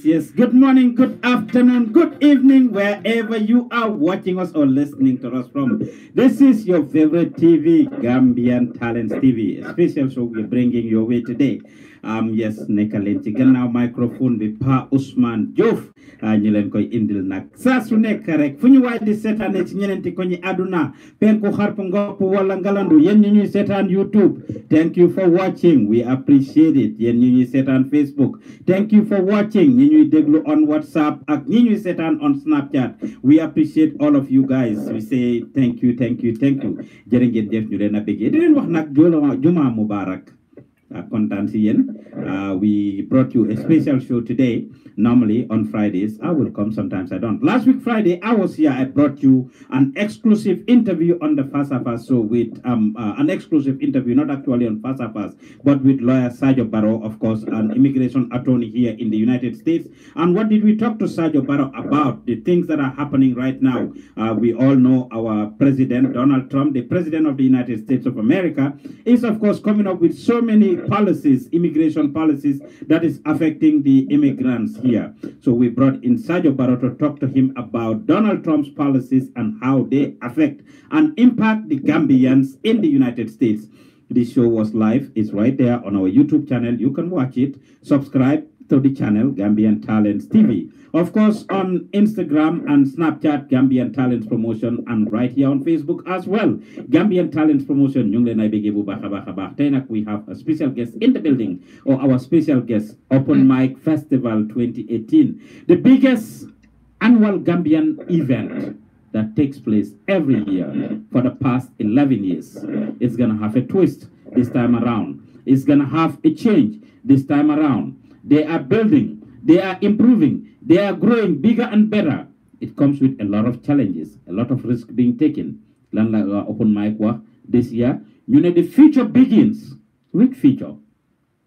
Yes. Good morning, good afternoon, good evening, wherever you are watching us or listening to us from. This is your favorite TV, Gambian Talents TV, a special show we're bringing your way today. Yes, nekk leen ci gannaaw microphone bi Pa Ousmane Diouf ñu leen koy indil nag saa su nekk rek fu ñu waay di seetaane ci ñeneenti ko ñi àdduna penku xarpu ngopp wala ngalandu yéen ñi ñuy seetaan YouTube, thank you for watching, we appreciate it. Yéen ñi ñuy seetaan Facebook, thank you for watching. ñi ñuy déglu on WhatsApp ak ñi ñuy seetaan on Snapchat, we appreciate all of you guys. We say thank you jërë ngeen jëf ñu leen a bëggee di leen wax nag juma mubarak. We brought you a special show today. Normally on Fridays, I will come, sometimes I don't. Last week, Friday, I was here. I brought you an exclusive interview on the Fasafas. So with an exclusive interview, not actually on Fasafas, but with lawyer Sergio Barrow, of course, an immigration attorney here in the United States. And what did we talk to Sergio Barrow about? The things that are happening right now. We all know our president, Donald Trump, the president of the United States of America, is, of course, coming up with so many policies, immigration policies, that is affecting the immigrants here. So we brought in Sergio Barrow to talk to him about Donald Trump's policies and how they affect and impact the Gambians in the United States. This show was live. It's right there on our YouTube channel. You can watch it. Subscribe to the channel, Gambian Talents TV. Of course, on Instagram and Snapchat, Gambian Talents Promotion, and right here on Facebook as well, Gambian Talents Promotion. We have a special guest in the building, or our special guest, Open Mic Festival 2018, the biggest annual Gambian event that takes place every year for the past 11 years. It's going to have a twist this time around. It's going to have a change this time around. They are building, they are improving, they are growing bigger and better. It comes with a lot of challenges, a lot of risk being taken. Open mic this year. You know, the future begins. Which future?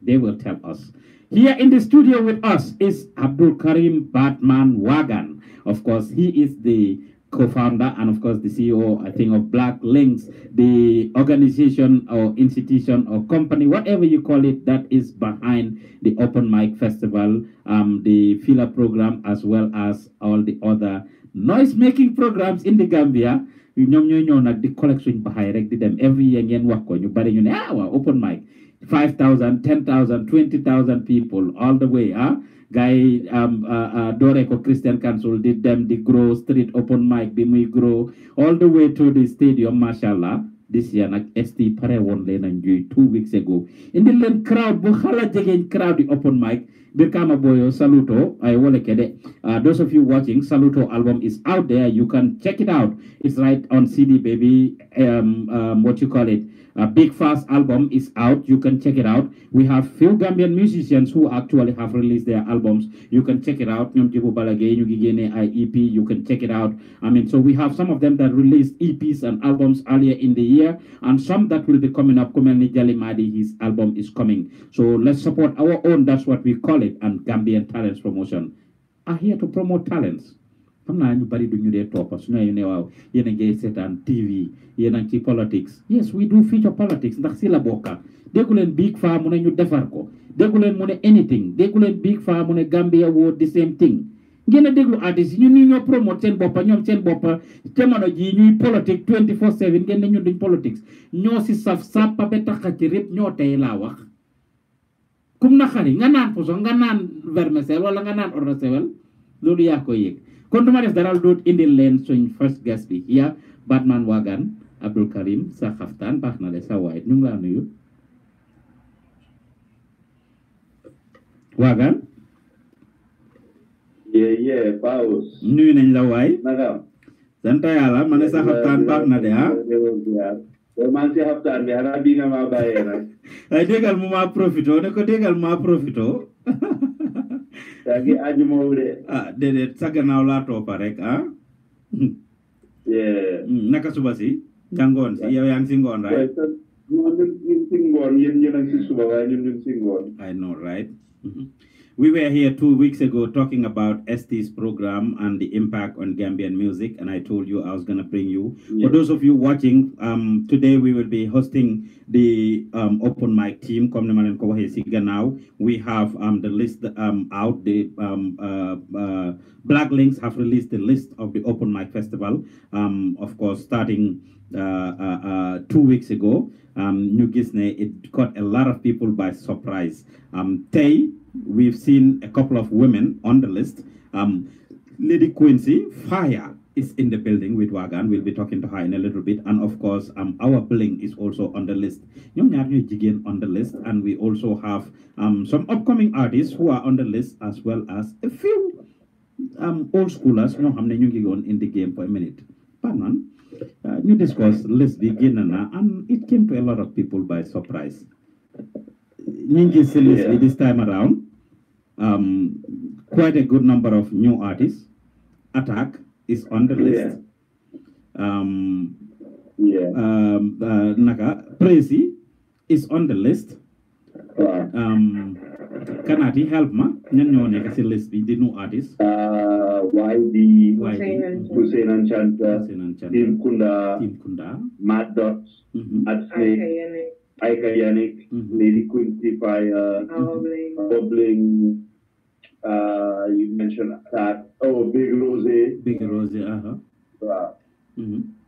They will tell us. Here in the studio with us is Abdul Karim Batman Waagan. Of course, he is the co-founder and of course the CEO, I think, of Black Links, the organization or institution or company, whatever you call it, that is behind the Open Mic Festival, the filler program, as well as all the other noise-making programs in the Gambia. ñoom ñooy ñëw nag di collection baxaay rek di dem every year ngeen wax ko ñu bari ñu ne waaw Open Mic 5,000 10,000 20,000 people all the way guy doore ko Christian Council did them the grow street open mic bi muy grow all the way to the stadium, mashallah. This year nag ST pare woon leen enjoy 2 weeks ago indi leen crowd bu xala jegeñ crowd the Open Mic Birkama Boyo Saluto I wole kede. Those of you watching, Saluto album is out there. You can check it out. It's right on CD baby. What you call it, Big Fast album is out. You can check it out. We have few Gambian musicians who actually have released their albums. You can check it out. You can check it out. I mean, so we have some of them that released EPs and albums earlier in the year, and some that will be coming up. Kumeni Jalimadi, his album is coming. So let's support our own. That's what we call it. And Gambian Talents Promotion are here to promote talents. xam naa ñu bari duñu dee toppa su ñu ne waaw yéen a ngi seetaan TV yéen a ngi ci politics. Yes, we do feature politics ndax si la bokka. Déggu leen Big Faa mu ne ñu defar ko. Déggu leen mu ne anything. Déggu leen Big Faa mu ne Gambia woo the same thing. Ngeen a déglu artistes yi ñun ñoo promote seen boppa ñoom seen boppa jamono ji ñuy politique 24/7 ngeen ne ñun duñ politics ñoo si saf sàppa ba taxa ci rép ñoo tey laa wax. Kum na xari nga naan poson nga naan vermicelle wala nga naan orosewel loolu yaa ko yëg. Kon duma def dara doot indil leen suñ first guest bi here, Batman Waagan, Abdul Karim sa xaftaan baax na de sa waay ñu ngi laa nuyu. Waagan. Paus. Nuyu nañ la waay. Naka. Sant Yàlla ma ne sa xaftaan baax na de man si haftaan bi xanaa bi nga ma bàyyee nag. ay déggal mu ma profito ne ko déggal ma profito. yaa ngi aju moom de. ah déedéet sa gannaaw laa toppa rek ah. naka suba si. jàngoon si yow yaa ngi si ngoon right. ñun si ngoon yéen ñi nag si suba waaye ñun si ngoon. I know right. We were here 2 weeks ago talking about ST's program and the impact on Gambian music, and I told you I was going to bring you. For those of you watching, today we will be hosting the open mic team. Now we have the list out. The Black Links have released the list of the open mic festival. Of course, starting 2 weeks ago. New Gisne, it caught a lot of people by surprise. We've seen a couple of women on the list. Lady Quincy, Fire, is in the building with Waagan. We'll be talking to her in a little bit. And of course, our Bling is also on the list. On the list. And we also have some upcoming artists who are on the list, as well as a few old schoolers in the game for a minute. Pardon? You discussed list beginning, and it came to a lot of people by surprise. This time around, quite a good number of new artists. Attack is on the list. Prezi is on the list. Kanati help ma list the new artists. YD Hussein and Chanta, Team Kunda, Mad Dots, at Snake, Aika Yannick, Lady Quincy Fire, Bubbling, you mentioned that. Oh, Big Rose.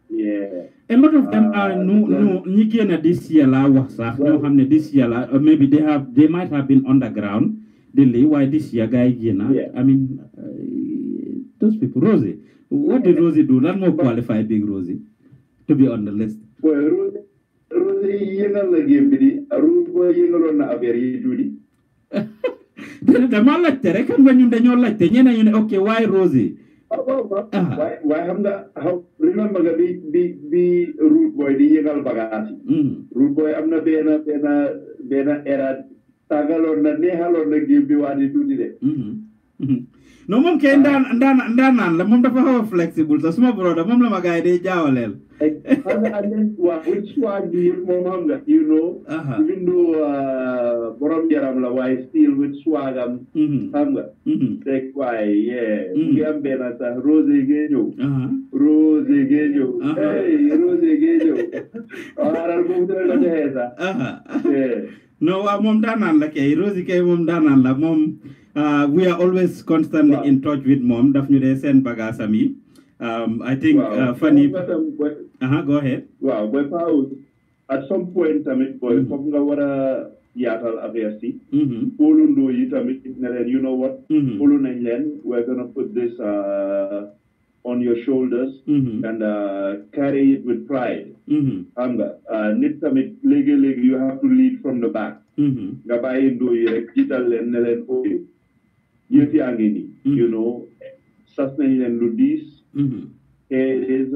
Yeah. A lot of them are new this year this year or maybe they might have been underground. Why this year guy I mean those people. Rosie, what did Rosie do? Not more qualified Big Rosie to be on the list. Well, Rosie the man like the reckon when you don't like the okay, why Rosie? Why how remember the root boy the yengal bagasi. Root boy amna bena era tagalon na nehalon na give the one to no mom kay ndan la mom dafa xawa flexible sa suma brother mom la ma gaay day jaawalel and then which one do you remember, you know, even though borom yaram la why still with swagam hamga take why we am bena sa Rose Gejo hey Rose Gejo ara ko dara la hesa no mom danan la kay Rose kay mom danan la mom we are always constantly in touch with mom daf ñu dé sen bagasami. I think funny. Go ahead. Wow, but at some point, I mean, boy, from the Yatal Aviasi, Polundo, you know what? Polunan, we're gonna put this on your shoulders and carry it with pride. Nitamit leg, you have to lead from the back. Gabay indo yekital and nelen oil. Yeti angini, you know, sustain and ludis. It is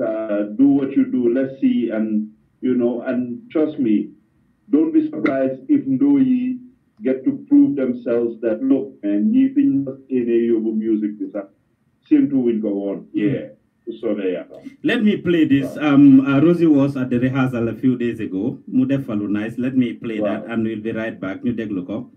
do what you do. Let's see, and you know, and trust me, don't be surprised if Ndoi get to prove themselves that look, and even in a music, this seem to will go on. Yeah. So there. Let me play this. Rosie was at the rehearsal a few days ago. Mudefalu nice. Let me play that, and we'll be right back. You take a look up.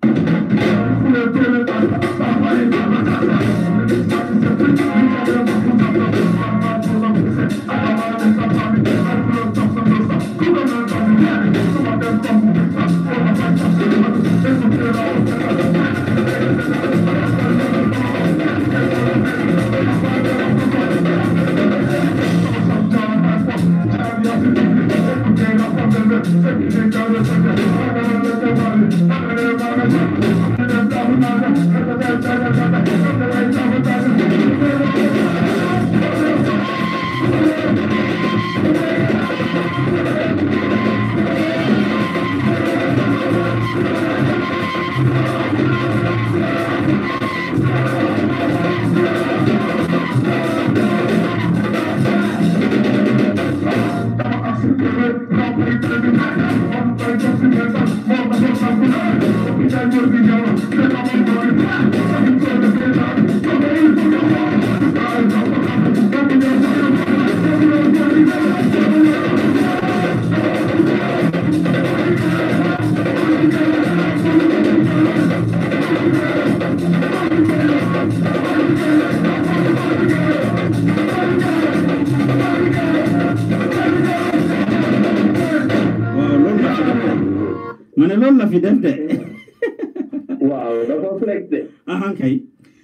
Wow, that's reflected. Okay.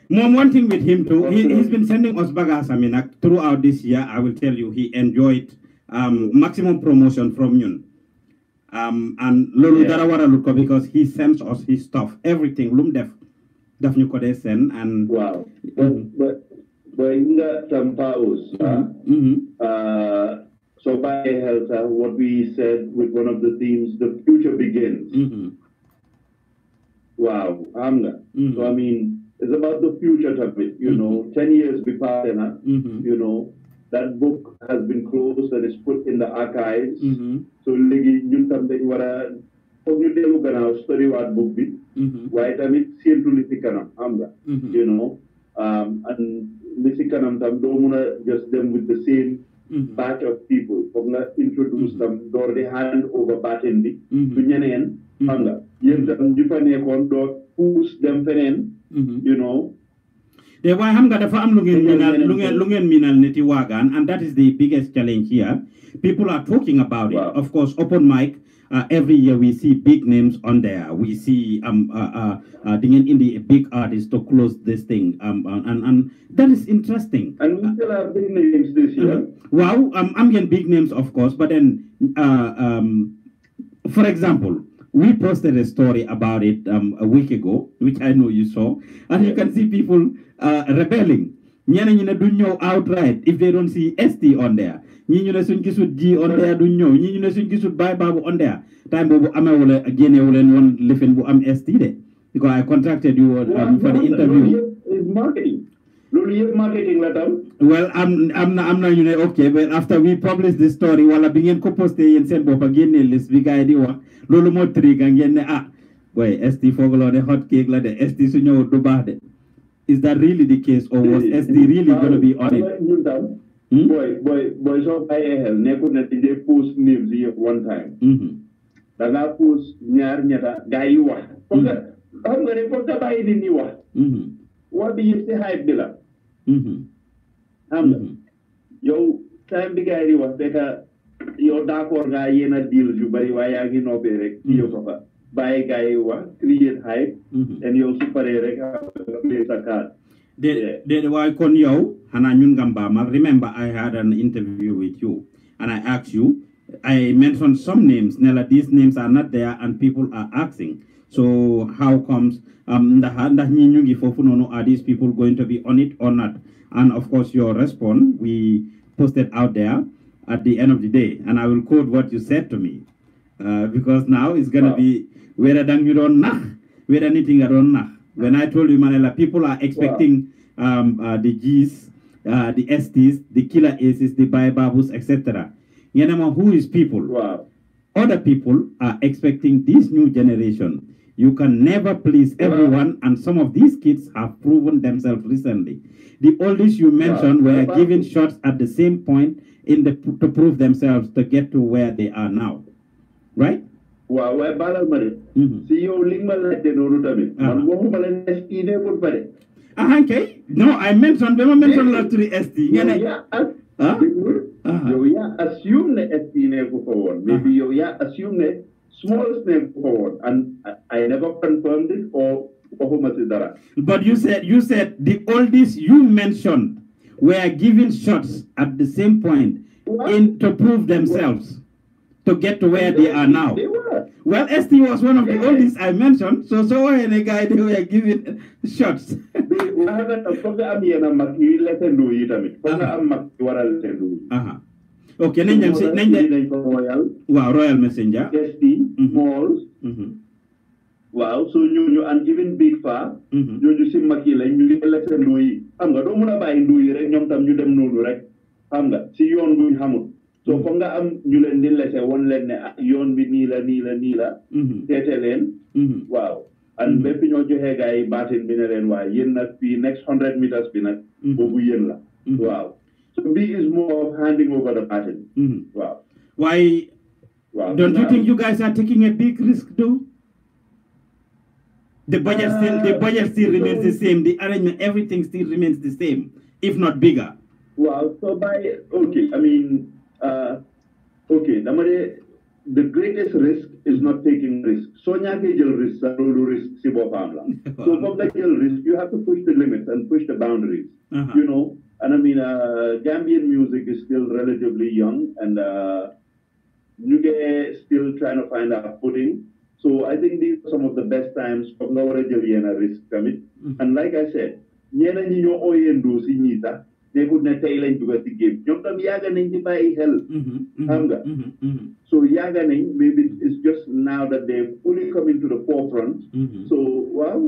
Mom, one thing with him too, he's been sending us bagas. I mean, throughout this year, I will tell you, he enjoyed maximum promotion from Yun. And Lulu Darawara Luko, because he sends us his stuff, everything, Lumdef, Dafnu Kode send, and wow. But in the Tampaos, so by health, what we said with one of the themes, the future begins. Wow, Amna. So I mean, it's about the future of it, you know, 10 years before, you know, that book has been closed and is put in the archives. So legi ñun tam dañ wara foog ñu delu gannaaw story waat book bi waaye tamit séentu li ci kanam xam nga you know and li ci kanam tam doo mun a just them with the same batch of people foog nga introduce them door di hand over batten bi to ñeneen xam nga yéen tam ñu fa nekkoon doo push them feneen you know. Yeah, why hamga dafa am lu ngeen minal niti Waagan, and that is the biggest challenge here. People are talking about it. Of course, open mic. Every year we see big names on there. We see in the big artists to close this thing. And that is interesting. And we still have big names this year. Wow, I'm getting big names, of course. But then, for example, we posted a story about it a week ago, which I know you saw, and you can see people rebelling. Ñene ñu ne duñ ñëw outright if they don't see ST on there. Ñi ñu ne suñ gisut G on there duñ ñëw. Ñi ñu ne suñ gisut Baye Babu on there. Time boobu amee wala génne wu leen woon lifin bu am ST de. Because I contacted you for the interview. It's marketing. Marketing la tam. Well, I'm not you know, okay, but after we publish this story, wala bi ngeen ko posté yeen seen bopp génne list bi gaay di wax. Lolu mo trigger ngeen ne boy ST fooglo de hot cake la de ST su ñëw du baax de. Is that really the case, or was ST really going to be on it? Boy, so I never did post names here one time. That post near guy you want. I'm going to put the buy in you want. What do you say, hype Dilla? Yo, time the guy you want, your dark or guy in a deal, you buy Waagan no berek, you buy a guy you want, create hype, and you also place a card. Remember, I had an interview with you, and I asked you, I mentioned some names. Nella, these names are not there, and people are asking. So, how comes are these people going to be on it or not? And of course, your response we posted out there at the end of the day, and I will quote what you said to me, because now it's gonna be whether you don't nach, whether anything I don't nach. When I told you, Manela, people are expecting the G's, the STs, the killer aces, the Babus, etc. Yanama, who is people? Other people are expecting this new generation. You can never please everyone, and some of these kids have proven themselves recently. The oldest you mentioned were given shots at the same point to prove themselves to get to where they are now. Right? Wow, why balal mare? See you link malate no rutami. Man mo malen ST ne pun pare. Okay. No, I mentioned last three ST. You assume the ST ne forward. Maybe you assume the smallest name forward, and I never confirmed it or but you said the oldest you mentioned were given shots at the same point to prove themselves to get to where they are now. They were. Well, ST was one of the oldest I mentioned, so when a guy they were given shots. Okay, Royal Messenger. ST, malls. Wow, so you and given big far, you see Makila, you let them do it. I'm going to buy do it, and you them no right. I'm see you on going Hamut. so foog nga am ñu leen di lese woon leen ne yoon bi nii la teete leen waaw and bépp ñoo joxee gars yi baatin bi ne leen waaye yéen nag fii next 100 meters bi nag boobu yéen la waaw so B is more of handing over the baton wow why don't you think you guys are taking a big risk though? The budget still remains the same, the arrangement, everything still remains the same, if not bigger. Wow, so the greatest risk is not taking risk. So risk, so from that risk, you have to push the limits and push the boundaries, you know. And Gambian music is still relatively young, and you get still trying to find our footing. So I think these are some of the best times for no risk coming. And like I said, they could not tell you to the game. So Yaganing, maybe it's just now that they're fully coming to the forefront. So wow,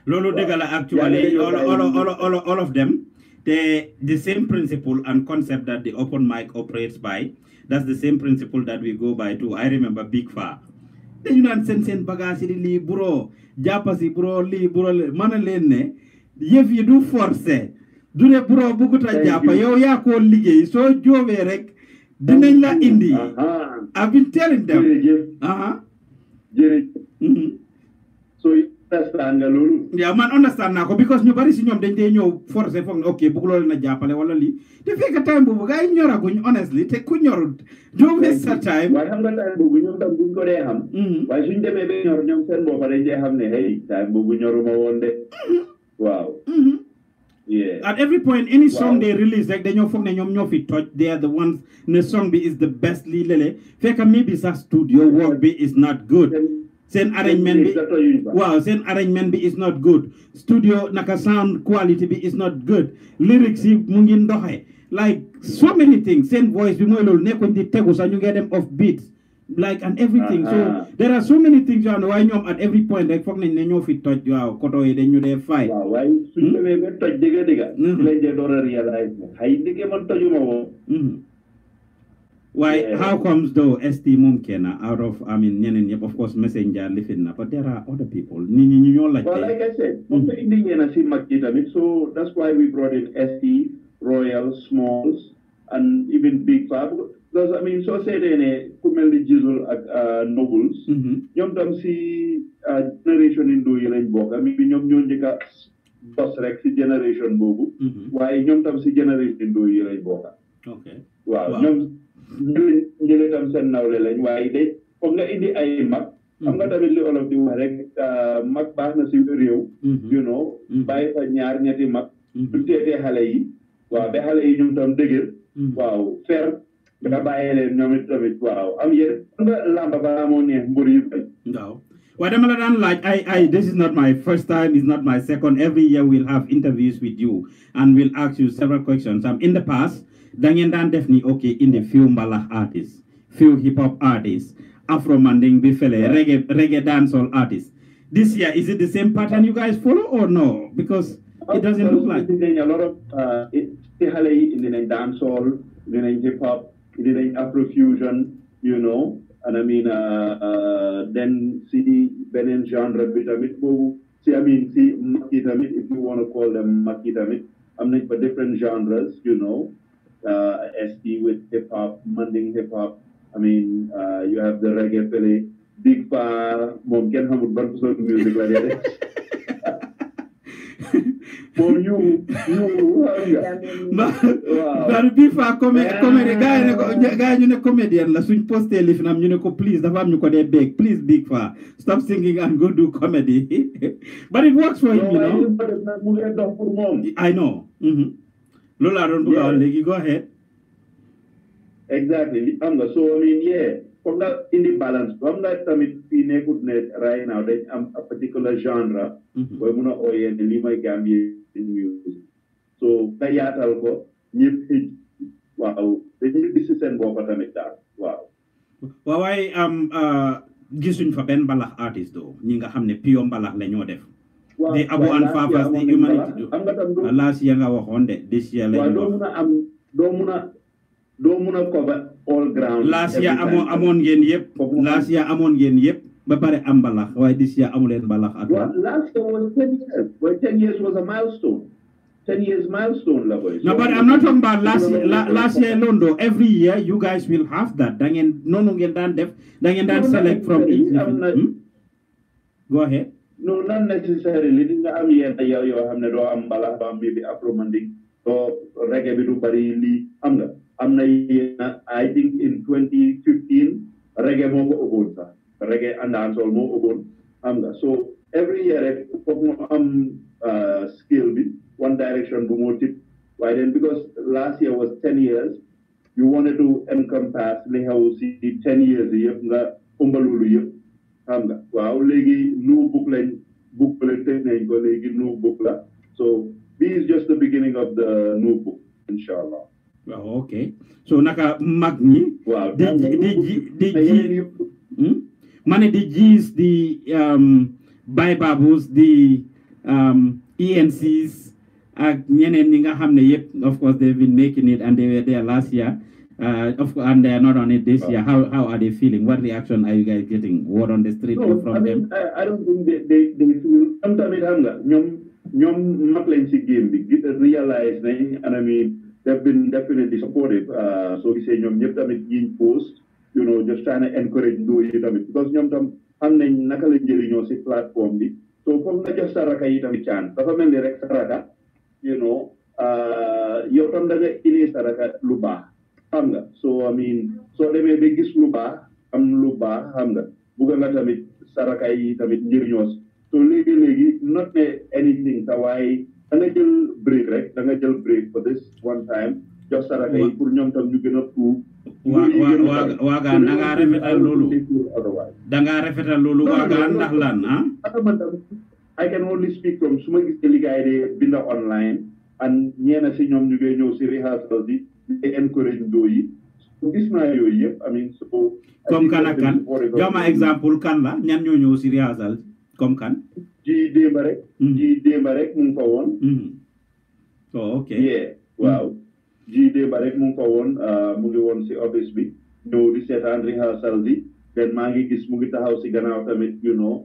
Lolo Degala actually all of them, the same principle and concept that the open mic operates by. That's the same principle that we go by too. I remember Big Far. Then you know sen bagasi li bro, japasi bro li bro manalene. If you do force, do the bro bukuta japa yo ya ko ligay so jove rek dinañ la indi. I've been telling them. So understand nga lolu. Yeah, man understand nako because ñu bari ci ñom dañ day ñew forcer fokk okay bu lolu na jappalé wala li te fekk time bobu gaay ñoraguñ honestly te ku ñorut do waste sa time way xam nga time bobu ñom tam buñ ko dé xam way suñ démé bé ñor ñom seen bopa dañ dé xam né hey time bobu ñoruma won dé wow yeah at every point any song they release like dañu fokk né ñom ñoo fi touch they are the ones the song be is the best li lélé fekk maybe sa studio work be is not good Sen arrangement be is not good. Studio naka sound quality be is not good. Lyrics mu ngi ndoxé. Like so many things. Sen voice bi moy lol nekkon di tegu sa ñu ngi dem off beat. Like and everything. So there are so many things you know why ñom at every point rek fokk nañ né ñoo fi toj waaw koto yi dañu dé fay. Waaw way suñu démé ba toj diga. Lañ dé door realize hay digé man tojuma wo. Why? Yeah. How comes though ST Mumkena out of ñeneen ñep of course messenger lifin na but there are other people ñi ñoo like. Well, like I said, indi ñena ci makki tamit so that's why we brought in ST, Royal, Smalls, and even Big Fab. Because so sédé né ku melni Jizzle ak Nobles. Ñom tam ci generation indo yi lañ bok ñom ñoo ñëka boss rek ci generation bobu. Waye ñom tam ci generation indo yi lañ bok. Okay. Wow. Ñom ñëlé tam seen nawlé lañ waye day foog nga indi ay mag xam nga tamit li olof di wax rek mag baax na ci réew you know bàyyi fa ñaar ñetti mag du tété xalé yi waaw ba xalé yi ñoom tam dëgër waaw fer nga bàyyi leen ñoom tamit waaw am yéen nga lamba ba mo neex mbur yu bay waaw Well, this is not my first time, it's not my second. Every year we'll have interviews with you and we'll ask you several questions. In the past, Dangen Dan definitely okay in the few mbalax artists, few hip hop artists, Afro Manding Bifele, reggae dancehall artists. This year, is it the same pattern you guys follow or no? Because it doesn't look like. A lot of in the dancehall, in the hip hop, in the Afrofusion, you know. And then see Benin genre bitamit see makitamit if you want to call them makitamit. For different genres, you know. ST with hip hop, Manding hip hop. You have the reggae pele, Big Pa, mom can have a bunch of music like that. For you, but before comedy guy you know comedian la suñ posté li finam ñu ne ko please dafa am ñu ko dé beg please Big Far stop singing and go do comedy but it works for him, you know. I know. Lola don't go ahead. Exactly. So from that in the balance, from that right now, they a particular genre where we not the Lima Gambian music. So wow, this is and wow. Why gisuñ fa ben balax artist do ñi nga xamne pure balax la ñoo def. The Abu and Fafas, the humanity do. Last year nga waxon de this year la ñu do muna doo mun a cover all ground. Last year amoon ngeen yëpp. Last year amoon ngeen yëpp. Ba pare am mbalax waaye this year amuleen mbalax at all. Last year was 10 years. Well, 10 years was a milestone. 10 years milestone la boy. No, but I'm not talking about last year alone though. Every year you guys will have that. Da ngeen noonu ngeen daan def. Da ngeen daan select from each. Go ahead. No, not necessarily. Li nga am yenn yoo xam ne doo am mbalax doo am maybe afro-manding doo reggae bi du bari lii am nga. Am na I think in 2015 reggae moo ko ëppoon sax. Reggae and dancehall moo ëppoon am nga. So every year rek foog mu am skill bi. One direction bu moo tip waaye then because last year was 10 years you wanted to encompass li xew si 10 years yëpp nga ëmbalulu yëpp xam nga waaw léegi new book lañ tëj nañ ko léegi new book la so this is just the beginning of the new book inshallah. Well, okay. So naka mag ñi waaw mane the G's the Baibabus the ENCs ak ñeneen ñi nga xam ne yëpp of course they've been making it and they were there last year of course and they are not on it this year. How are they feeling? What reaction are you guys getting? Word on the street from them? I don't think they feel sometimes xam nga ñoom mag lañ si game bi realize nañ and I mean they've been definitely supportive so gisee ñoom ñëpp tamit yiñ post you know just trying to encourage ndóo yi tamit because ñoom tam xam nañ naka la njëriñoo si plateforme bi so foog nga jox saraka yi tamit chance dafa mel ni rek saraka you know yow tam da nga indi saraka lu baax xam nga so I mean soo demee ba gis lu baax am lu baax xam nga bugga nga tamit saraka yi tamit njëriñoo so léegi not ne anything sa waaye da nga jël break rek da nga jël break for this one time jox saraka yi pour ñoom tam ñu gën a tuub waagaan da ngaa rafetal loolu da ngaa rafetal loolu waagaan ndax lan I can only speak from suma gis li gaay de binda online and ñeena si ñoom ñu ngi ñëw si rehearsal bi di encourage ndóo yi so gis naa yooyu yëpp I mean so comme kan ak kan jox ma exemple kan la ñan ñoo ñëw si rehearsal comme kan ji démba rek mu ngi fa woon oh ok yeah waaw ji démba rek mu ngi fa woon mu ngi woon si office bi ñëw di seetaan rehearsal bi then maa ngi gis mu ngi taxaw si gannaaw tamit you know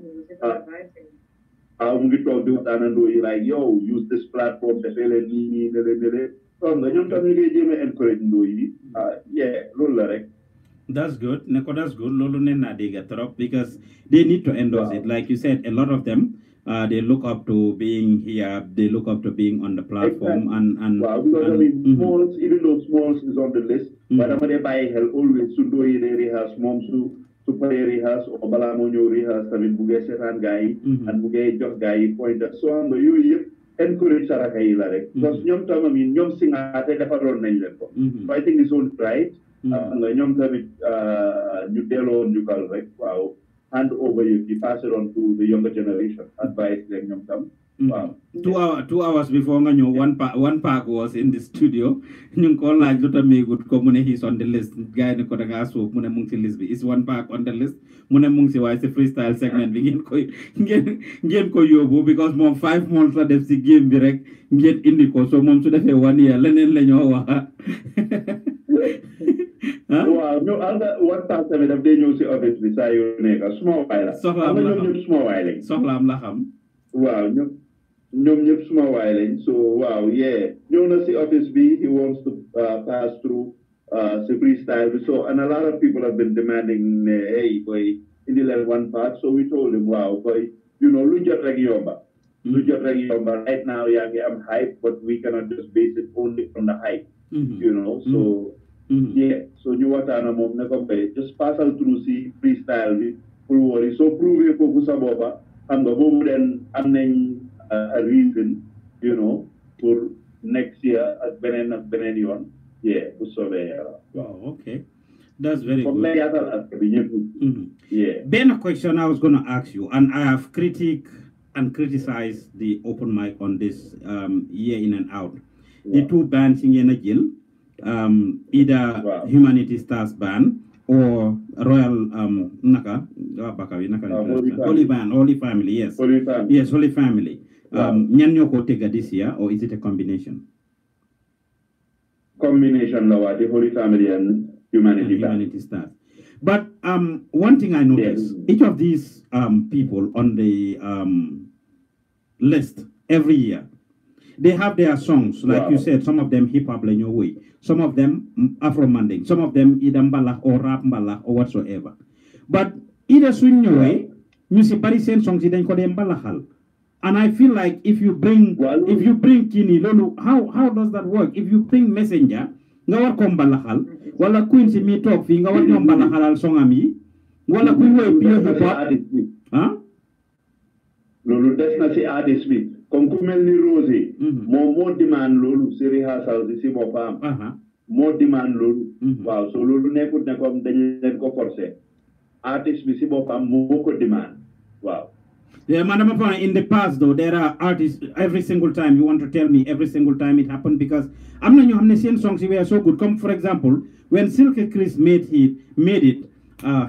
mu ngi toog di waxtaanandoo yi like yow use this platform defee leen nii ne xam nga ñoom tam ñu ngi jéem a encourage ndóo yi yeah loolu la rek. That's good. Neko, that's good. Lolo nena diga trop because they need to endorse it. Like you said, a lot of them they look up to being here. They look up to being on the platform and wow, because I mean, Smalls, even though Smalls is on the list, but I'm gonna buy hell always to do it. Rehearse, mom to super rehearse or balamonyo rehearse. I mean, buge setan guy and buge job guy point. So I'm you encourage saraka ilare because nyom tam I mean nyom singa ate defaron nañ leen ko. So I think it's all right. nga ñoom tamit ñu delloo njukkal rek waaw hand over you pass it on to the younger generation advice leen ñoom tam wow 2 hours before nga ñëw one pack was in the studio ñu ngi ko laaj lu tameegut ko mu ne he's on the list gars yi ne ko da ngaa suuf mu ne mu ngi si list bi is one pack on the list mu ne mu ngi si waaye si freestyle segment bi ngeen ko yóbbu because moom 5 months la def si game bi rek ngeen indi ko so moom su defee 1 year leneen la ñoo wax waaw ñu anda one time tamit daf dee ñëw si office bi saa yu nekk suma waay la soxlaam la xam ñoom suma waay lañ soxlaam la xam waaw ñoom ñëpp suma waay lañ so waaw yeah ñëw na si office bi he wants to pass through si freestyle bi so and a lot of people have been demanding hey boy indi leen one part so we told him wow boy you know lu jot rek yomba right now yaa ngi am hype but we cannot just base it only on the hype you know so yeah so ñu waxtaana moom ne ko bay just passal through si freestyle bi pour wori so prouver ko bu sa boppa xam nga boobu den am nañ a reason you know pour next year ak beneen yoon yeah bu soobee yàlla wow okay that's very good yeah Ben, a question I was going to ask you and I have criticized the open mic on this year in and out the two bands in Yenajil either Humanity Stars Band or Royal Holy Band, Holy Family, yes. Holy Family. Yes, Holy Family. Nyan ñoo ko tega this year or is it a combination? combination law, the Holy Family and Humanity Stars. But one thing I noticed, each of these people on the list every year, they have their songs, like you said, some of them hip-hop in your way, some of them Afro-Manding, some of them either Mbala or Rap Mbala or whatsoever. But either swing your way, you see Paris songs in Mbala. And I feel like if you bring Kini Lolo, how does that work? If you bring Messenger, ngawar ko Mbalahal, wala Queen si mi talk fi ngawar ko Mbalahal songami, wala Queen way pure hip hop. Huh? Lolo des na si artist bi. Comme ku mel ni Rosé, moo demand loolu si rehearsal si boppam. Moo demand loolu. Waaw so loolu nekkut ne comme dañ leen ko forcer. Artist bi si boppam moo ko demand. Wow. Yeah, Madam Apana, in the past though, there are artists every single time. You want to tell me every single time it happened because I'm not seen songs were so good. Come for example, when Silky Chris made it,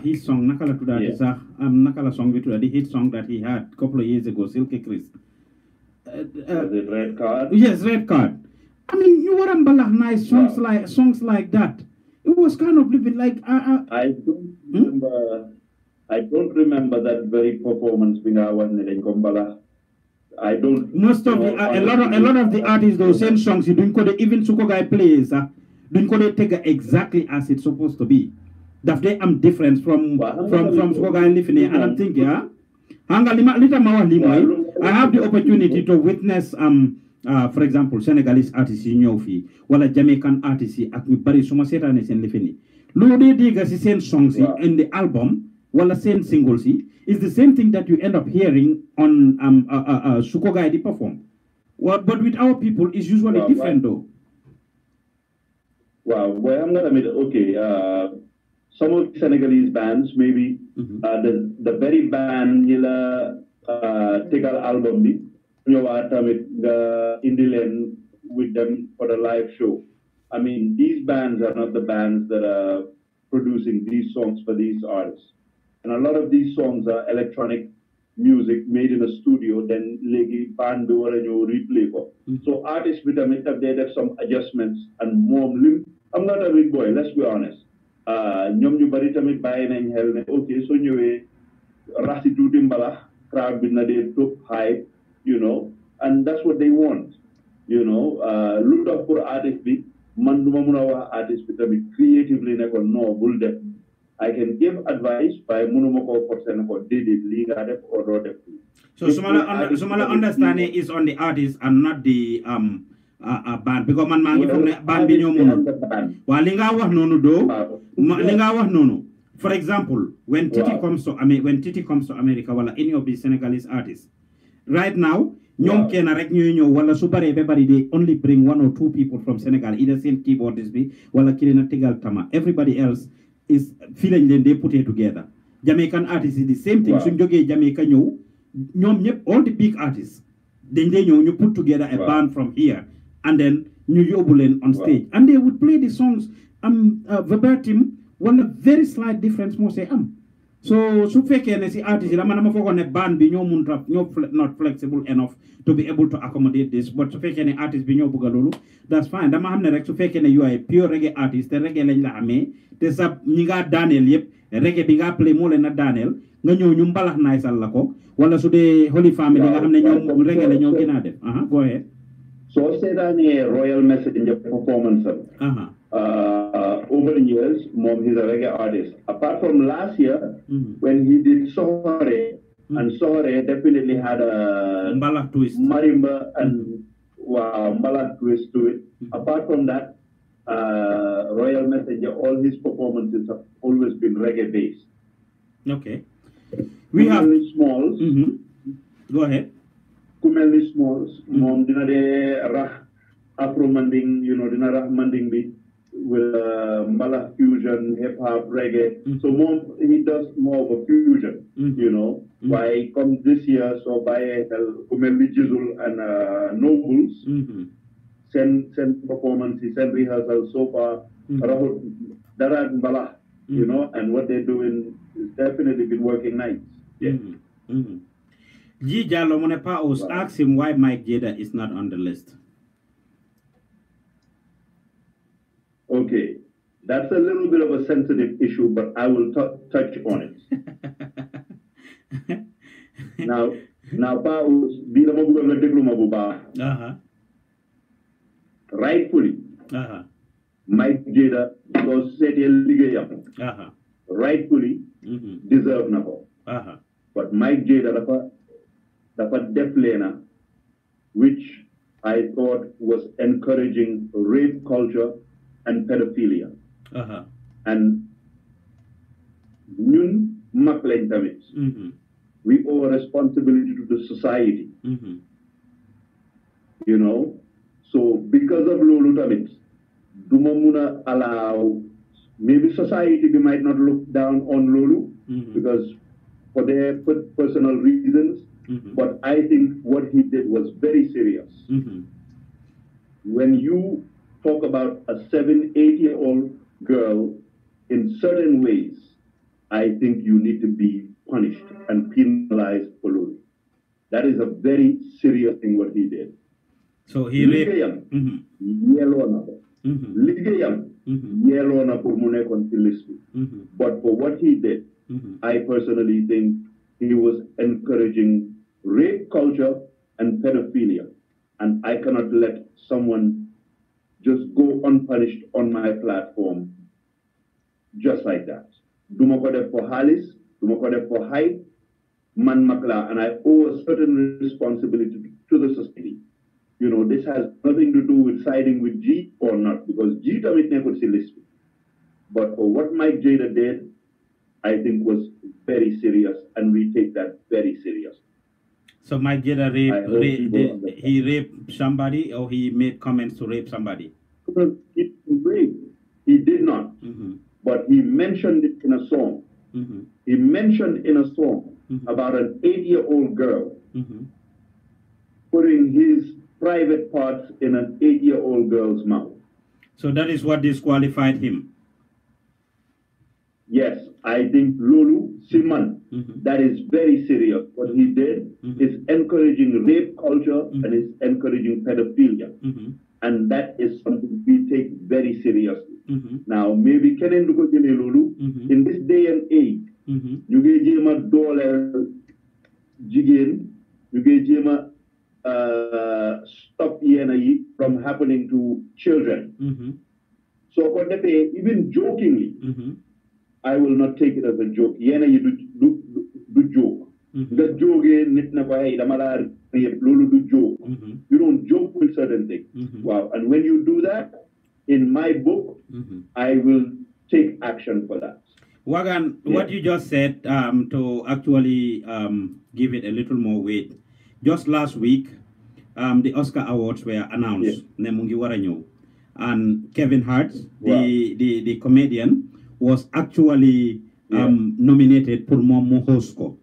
his song Nakala to that is Nakala song with the hit song that he had a couple of years ago, Silky Chris. Was it Red Card? Yes, Red Card. I mean, you were nice songs like that. It was kind of living like I don't remember. I don't remember that very performance being in Kombala. I don't. Most of the a lot of the artists those same songs you don't call even Sukogai plays don't call it take exactly as it's supposed to be. That they am different from Sukogai Lifine, and I'm thinking, I have the opportunity to witness for example Senegalese artists in Yofi, while a Jamaican artist at Bari Sumaseta and Lifine. Lodi diga si same songs in the album. Well, the same singles is the same thing that you end up hearing on Sukogai perform. Well, but with our people, it's usually different though. Wow, well, I'm not admit. Okay, some of the Senegalese bands, maybe the very band take our album, you know, Indian with them for the live show. I mean, these bands are not the bands that are producing these songs for these artists. And a lot of these songs are electronic music made in a studio, then legi band be wara ñew replay ko. So artists with them they have some adjustments and more lim. I'm not a big boy, let's be honest. Ñom ñu bari tamit baye nañ xel ne okay so ñëwé rasi tuuti mbala crowd bi na dé top high, you know, and that's what they want. You know, look up for artist bi man duma mëna wax artist bi tamit creatively ne ko no bul def. I can give advice by Munumoko for Senegal, did it legal or not. So Sumala understanding is on the artist and not the band because man from the band be no mono. Walinga was no. For example, when Titi comes to America, wala any of the Senegalese artists, right now, ñom kenn rek ñoy ñew wala su bare everybody they only bring 1 or 2 people from Senegal, either same keyboardist bi wala kilena tegal tama. Everybody else is feeling then they put it together. Jamaican artists is the same thing. So Jamaica all the big artists, then they you put together a band from here and then you yobulen on stage. And they would play the songs verbatim, one a very slight difference more say So fake NSC artists a band be not flexible enough to be able to accommodate this. But so fake any artist be bugalulu, that's fine. Dama hamne rek so fake you are a pure reggae artist, the reggae lañ la amé, te sa ñi nga Daniel yep, reggae bi nga play mo len na Daniel, nga ñew ñu mbalax naysal la ko, wala su dé Holy Family nga xamne ñom reggae la ñoo gëna def. Go ahead. So say that Royal Messenger performance over the years, Mom, he's a reggae artist. Apart from last year, when he did Sohore, and Sohore definitely had a Mbala twist, marimba and Mbala twist to it. Apart from that, Royal Messenger, all his performances have always been reggae based. Okay. We have Smalls. Go ahead. Kumelni Smalls, Mom, dina de rah Afro Manding, you know, dina rah Manding beat with Mbala fusion, hip hop, reggae. So Mom, he does more of a fusion, you know. Why come this year, so by Kumelni Jizzle and Nobles, send performances, send rehearsals so far. Darad Mbala, you know, and what they're doing is definitely been working nice. Yeah. G. Jallo Monepaos asked him why Mike Jada is not on the list. Okay, that's a little bit of a sensitive issue, but I will touch on it. now, rightfully, Mike Jada was rightfully deserve nako. But Mike Jada dafa def lena, which I thought was encouraging rape culture and pedophilia. And ñun mag lañ tamit. We owe a responsibility to the society. You know, so because of lolu tamit, duma muna allow, maybe society might not look down on lolu because for their personal reasons, but I think what he did was very serious. When you talk about a 7-8-year-old girl in certain ways, I think you need to be punished and penalized for lolu. That is a very serious thing what he did. So he raped. But for what he did, I personally think he was encouraging rape culture and pedophilia. And I cannot let someone just go unpunished on my platform just like that. Duma ko def for halis, duma ko def for height, man makla, and I owe a certain responsibility to the society. You know, this has nothing to do with siding with G or not, because G tamit nekut si list. But for what Mike Jada did, I think was very serious, and we take that very serious. So Mike Jada he raped somebody, or he made comments to rape somebody? He did not, but he mentioned it in a song. He mentioned in a song about an 8-year-old girl putting his private parts in an 8-year-old girl's mouth. So that is what disqualified him? Yes, I think Lulu Siman, that is very serious. What he did is encouraging rape culture and is encouraging pedophilia. And that is something we take very seriously. Now, maybe Kenen Lulu, in this day and age, you get jema dollar jigen, you get jema stop yena from happening to children. So for that, even jokingly, I will not take it as a joke. Yena you do joke. The joke nit na ko hey damala lolu do joke. You don't joke with certain things. Wow. And when you do that, in my book, I will take action for that. Waagan, what you just said, to actually give it a little more weight. Just last week, the Oscar Awards were announced. And Kevin Hart, the comedian, was actually nominated for Momo Hosko.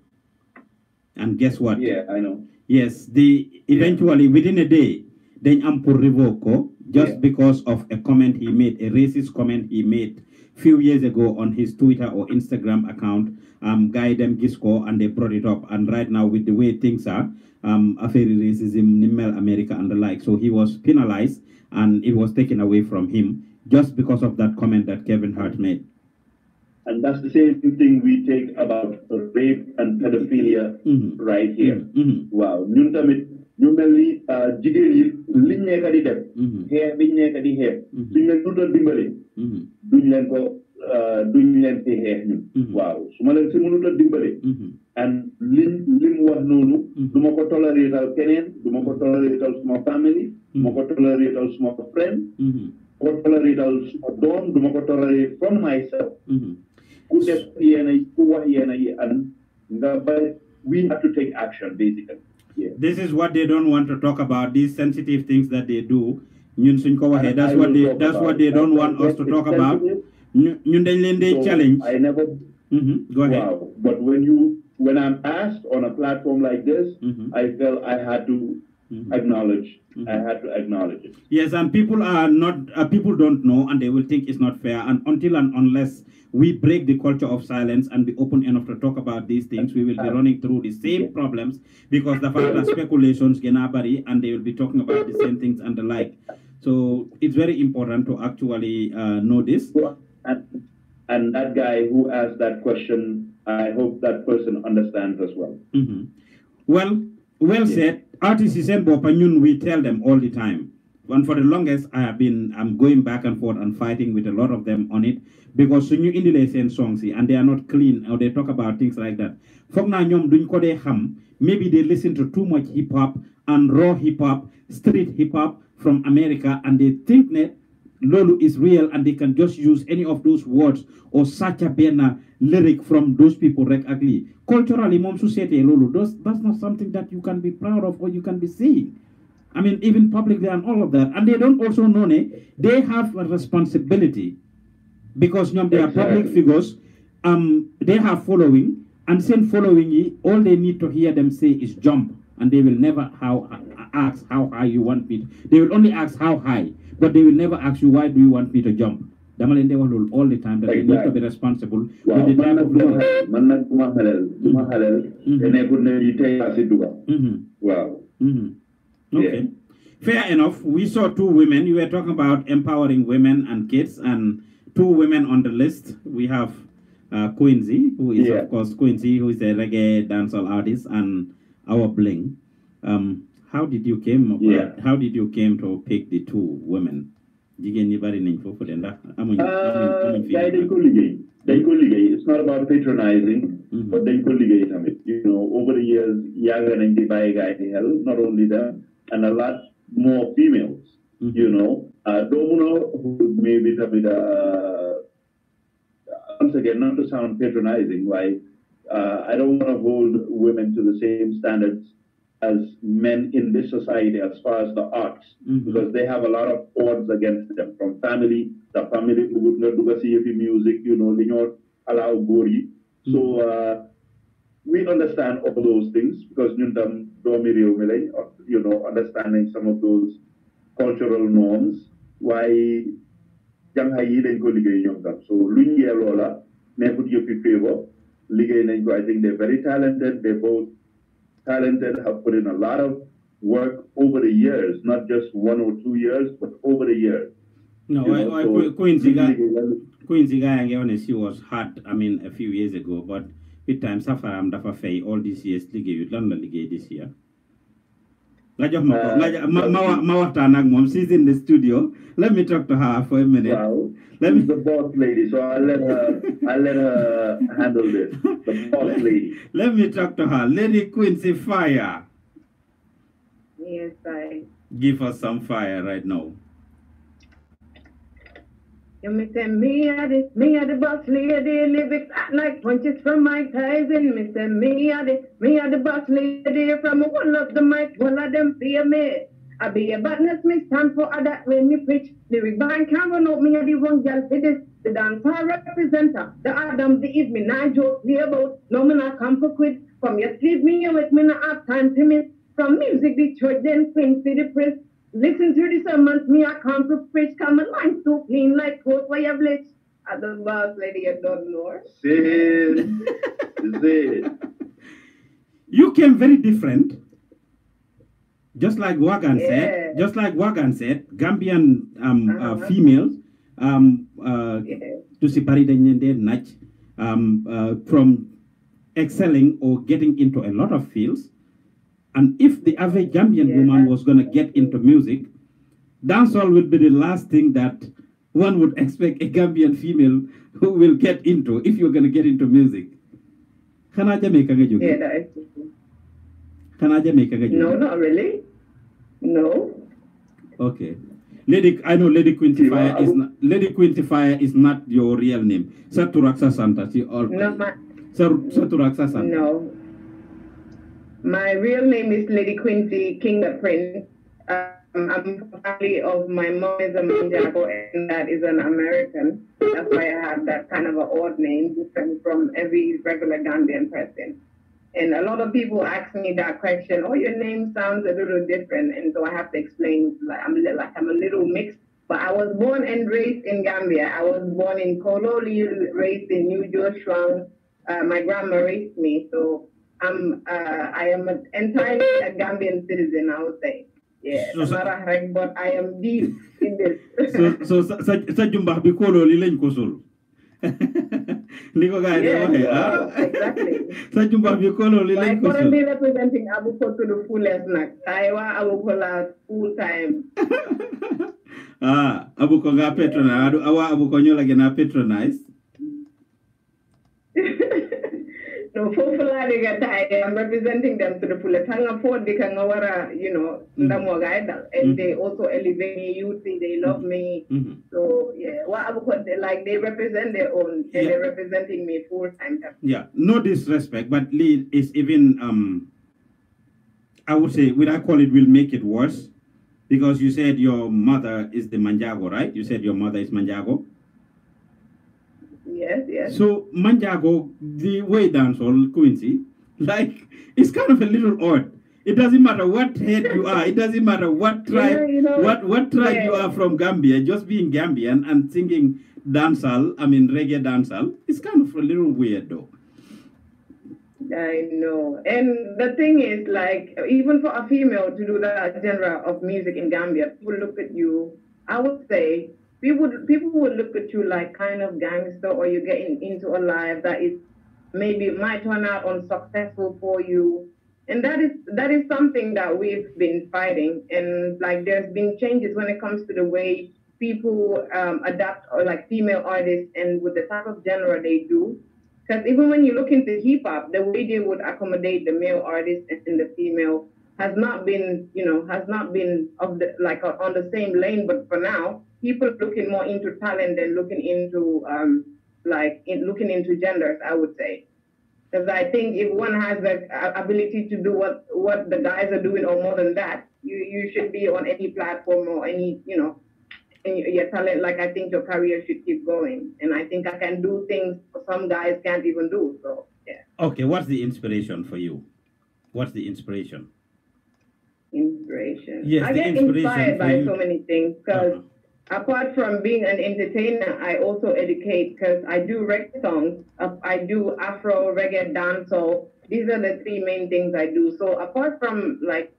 And guess what? Yeah, I know. Yes, eventually within a day, then Ampur Revoko, just because of a comment he made, a racist comment he made a few years ago on his Twitter or Instagram account, Guy Dem Gisco, and they brought it up. And right now, with the way things are, affair racism, Nimel America and the like, so he was penalized and it was taken away from him just because of that comment that Kevin Hart made. And that's the same thing we take about rape and pedophilia right here. Wow. Ñun tamit ñu melni jigéen yi liñ nekk di def xeex biñ nekk di xeex suñ leen dutal dimbale duñ leen fi xeex ñun waaw su ma leen si mënut a dimbale and lim wax noonu du ma ko tolérétal keneen du ma ko tolérétal suma family du ma ko tolérétal suma friend du ma ko tolérétal suma doom du ma ko toléré from myself ku def yéena ku wax yéena yi and nga ba we have to take action basically. Yeah. This is what they don't want to talk about, these sensitive things that they do. That's what they don't want us to talk about. Challenge. I never go ahead. Wow. But when I'm asked on a platform like this, I felt I had to acknowledge. I had to acknowledge it. Yes, and people are not people don't know, and they will think it's not fair. And until and unless we break the culture of silence and be open enough to talk about these things, we will be running through the same problems, because the further speculations get and they will be talking about the same things and the like. So it's very important to actually know this. And that guy who asked that question, I hope that person understands as well. Well said. Artists is Bopanyun, we tell them all the time. And for the longest, I'm going back and forth and fighting with a lot of them on it because when you indie songs and they are not clean or they talk about things like that. Maybe they listen to too much hip hop and raw hip hop, street hip hop from America, and they think that Lolo is real and they can just use any of those words or such a bena lyric from those people ugly. Culturally, mom society Lolo, that's not something that you can be proud of or you can be seeing. I mean, even publicly and all of that. And they don't also know they have a responsibility because they are public figures. They have following, and same following, all they need to hear them say is jump, and they will never ask how high you want me. They will only ask how high, but they will never ask you why do you want me to jump. They will all the time that they need to be responsible with the type of Wow. Okay. Yeah. Fair enough. We saw two women. You were talking about empowering women and kids, and two women on the list. We have Quincy, who is of course Quincy, who is a reggae dancehall artist, and our Bling. How did you came? How did you came to pick the two women? It's not about patronizing, but over the years, Waagan and the not only them, and a lot more females, who maybe once again, not to sound patronizing, like, I don't want to hold women to the same standards as men in this society as far as the arts, because they have a lot of odds against them from family, the family who would not do music, allow gori. So we understand all those things because understanding some of those cultural norms, why young so Lunya Lola, never you favor, I think they're very talented, they're both talented, have put in a lot of work over the years, not just 1 or 2 years, but over the years. No, Quincy guy, she was hot, a few years ago, but with time, Safaram Dafa Fay, all these years, London this year. She's in the studio. Let me talk to her for a minute. Wow. She's the boss lady, so I'll let her handle this. The boss lady. Let me talk to her. Lady Quincy Fire. Yes, I. Give us some fire right now. You may say me are the boss lady, lyrics act like punches from Mike Tyson. Me say me are the boss lady from one of the mic, one of them fear me. I be a badness, me stand for that when me preach. Lyric band can't run out, me are the one girl for this. The dancer representer, the Adam, the Eve, me not joke, play about. No, me not come for quit. From your sleep, me awake, me not have time to miss. From music, the church, then Quincy the priest. Listen to the sermons, me I come to preach, come and line so clean like coat where you bleach. At the boss lady, you don't know. You came very different. Just like Waagan said, Gambian females to separate from excelling or getting into a lot of fields. And if the average Gambian woman was going to get into music, dancehall would be the last thing that one would expect a Gambian female who will get into if you're going to get into music. Can I Jamaica? Yeah, that is true. Can I Jamaica? No, not really. No. Okay. I know Lady Quinty Fire is not your real name. Saturaksa Santa. Saturaksa Santa. No. My real name is Lady Quincy King the Prince. I'm family of my mom is a Manjago and that is an American. That's why I have that kind of an odd name, different from every regular Gambian person. And a lot of people ask me that question, oh, your name sounds a little different. And so I have to explain, I'm a little mixed. But I was born and raised in Gambia. I was born in Kololi, raised in New Joshua. My grandma raised me. So I am entirely a Gambian citizen, I would say. Yeah, but I am deep in this. So sa jumbax bi kolo li lañ ko sul. Niko gaay de waxe exactly. Sa jumbax bi kolo li lañ ko sul. I'm currently representing Abuko to the fullest nak. Taiwa Abuko la full time. Abuko nga patronize. Awa Abuko nyola gena patronize. No, I'm representing them to the fullest. And they also elevate me. You see, they love me. So yeah, like they represent their own, and they're representing me full time. Yeah, no disrespect, but Lee is even I would say, will I call it, will make it worse, because you said your mother is the Manjago, right? You said your mother is Manjago. Yes. So Manjago, the way dancehall, Quincy, like it's kind of a little odd. It doesn't matter what head you are. It doesn't matter what tribe, what tribe you are from Gambia. Just being Gambian and singing dancehall, reggae dancehall, it's kind of a little weird, though. I know, and the thing is, like, even for a female to do that genre of music in Gambia, people look at you. I would say people would look at you like kind of gangster, or you're getting into a life that is maybe might turn out unsuccessful for you, and that is something that we've been fighting. And like, there's been changes when it comes to the way people adapt, or like female artists, and with the type of genre they do. Because even when you look into hip hop, the way they would accommodate the male artist and the female has not been of the on the same lane. But for now, people looking more into talent than looking into looking into genders, I would say. Because I think if one has the ability to do what the guys are doing, or more than that, you should be on any platform or any your talent. Like, I think your career should keep going, and I think I can do things some guys can't even do. So yeah. Okay, what's the inspiration for you? What's the inspiration? Yes, I get inspired by so many things, because apart from being an entertainer, I also educate, because I do reggae songs, I do Afro, reggae, dancehall. These are the three main things I do. So apart from like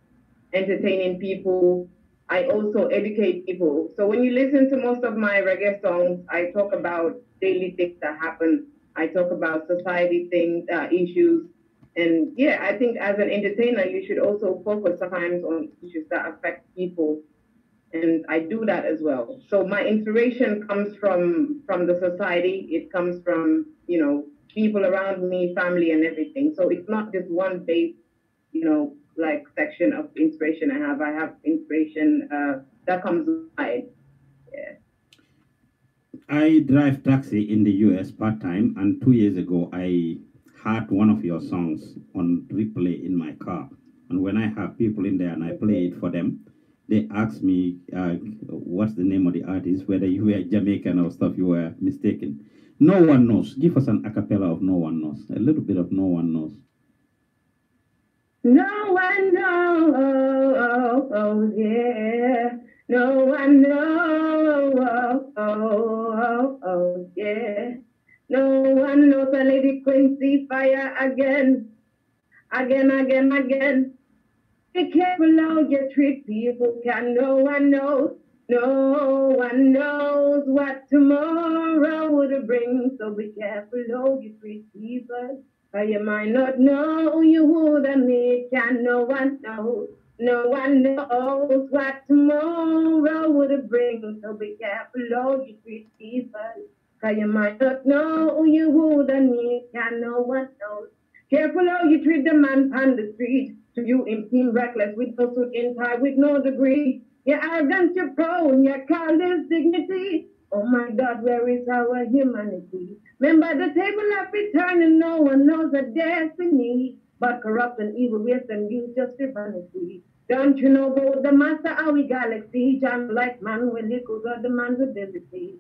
entertaining people, I also educate people. So when you listen to most of my reggae songs, I talk about daily things that happen. I talk about society things, issues. And yeah, I think as an entertainer, you should also focus sometimes on issues that affect people. And I do that as well. So my inspiration comes from the society. It comes from, people around me, family and everything. So it's not just one base, like section of inspiration I have. I have inspiration that comes wide. Yeah. I drive taxi in the US part-time, and 2 years ago I had one of your songs on replay in my car. And when I have people in there and I play it for them, they ask me, what's the name of the artist, whether you were Jamaican or stuff, you were mistaken. No One Knows. Give us an a cappella of No One Knows. A little bit of No One Knows. No one knows, oh, yeah. No one knows, oh, yeah. No one knows a Lady Quincy fire again. Be careful how you treat people, can no one knows. No one knows what tomorrow would bring, so be careful how you treat people. For you might not know you wouldn't meet, can no one knows. No one knows what tomorrow would bring, so be careful how you treat people. For you might not know you wouldn't meet, can no one knows. Careful how you treat the man on the street. To you him seem reckless with no suit in tie, with no degree. You're arrogant, you're prone, you're called his dignity. Oh my God, where is our humanity? Remember the table of return and no one knows the destiny. But corrupt and evil ways and use just for vanity. Don't you know about the master of our galaxy? John like man when he goes out the man's ability.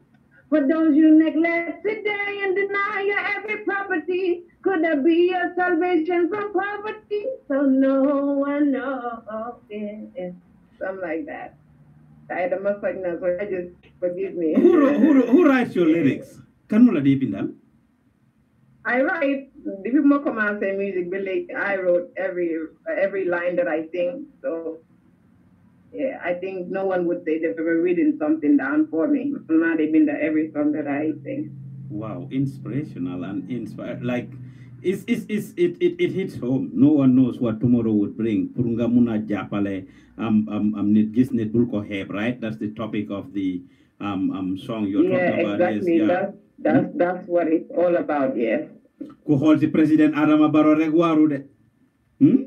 For those you neglect today and deny your every property, could there be a salvation from poverty? So no one knows. Yeah. Something like that. I had a mistake now, so I just forgive me. Who writes your lyrics? Kanula Dipindal? I write. If you more come and say music, I wrote every line that I sing. So Yeah, I think no one would say they've ever written something down for me. Not even the every song that I sing. Wow, inspirational and inspired. Like, it hits home. No one knows what tomorrow would bring. Purunga muna japale nit gis nit bul ko heb, right? That's the topic of the song you're Yeah, talking about. Yes, exactly. yeah. That's what it's all about. Yes. Ko holds the President Adama Barrow rek waru de. Hmm?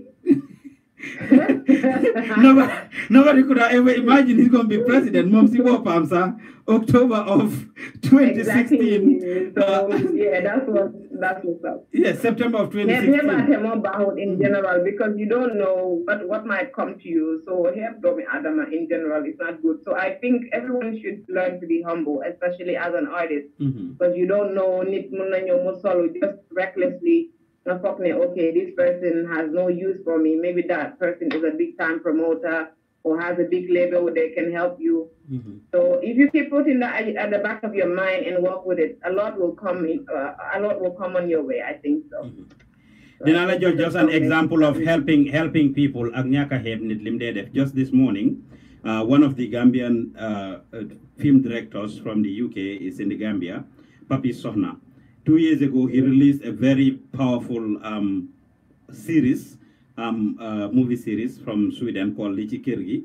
Nobody could have ever imagined he's going to be president. Momsi Wopamsa, October of 2016. Exactly. So, yeah, that's what's up. Yes, September of 2016. About in general, because you don't know what might come to you. So help Adama in general is not good. So I think everyone should learn to be humble, especially as an artist, because you don't know just recklessly. Okay, this person has no use for me. Maybe that person is a big time promoter or has a big label where they can help you. So if you keep putting that at the back of your mind and work with it, a lot will come in. A lot will come on your way. I think so. Dinala just an example of helping people. Just this morning, one of the Gambian film directors from the UK is in the Gambia, Papi Sohna. 2 years ago, he released a very powerful series, movie series from Sweden called Lichi Kirgi.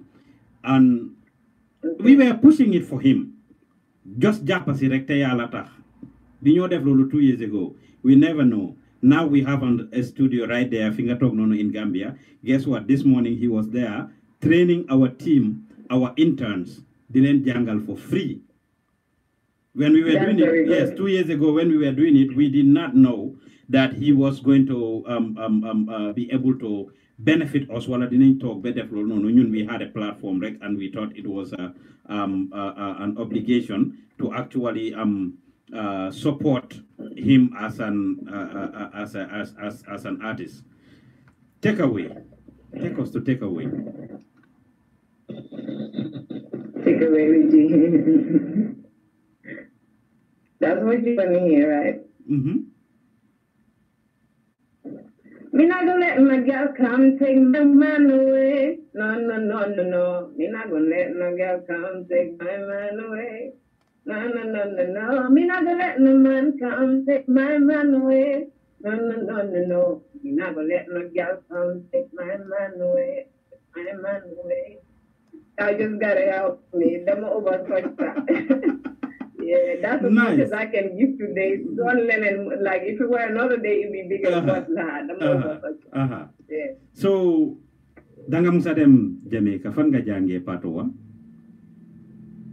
And we were pushing it for him. Just Japasi Rekteya Latah. Binyo Devlolo 2 years ago. We never know. Now we have a studio right there, Fingertalk Nono in Gambia. Guess what? This morning he was there training our team, our interns, Dylan Jangal for free. When we were doing it, yes, 2 years ago when we were doing it, we did not know that he was going to be able to benefit us. While I didn't talk better, we had a platform, right? And we thought it was an obligation to actually support him as an artist. Take away, take us to take away. Take away, Luigi. That's what you want to hear, right? Me not gonna let my girl come take my man away. No. Me not gonna let my girl come take my man away. No. Me not gonna let no man come take my man away. No. Me not gonna let no girl come take my man away. My man away. I just gotta help me. Them over that. Yeah, that's as much as I can give today. Don't let it, like if it were another day, it'd be bigger. But nah, yeah. So, danga musa dem Jamaica, fan nga jange patowa?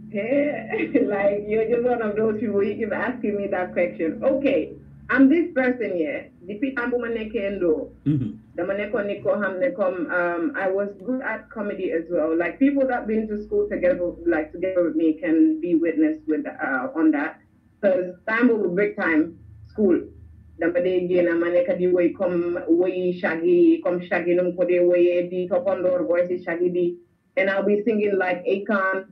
Yeah, like you're just one of those people. You keep asking me that question. Okay, I'm this person here. I was good at comedy as well. Like people that been to school together with me can be witness with on that. Because time will break time school. Way come way shaggy num ko de way di topondor voice shaggy di, and I'll be singing like Akon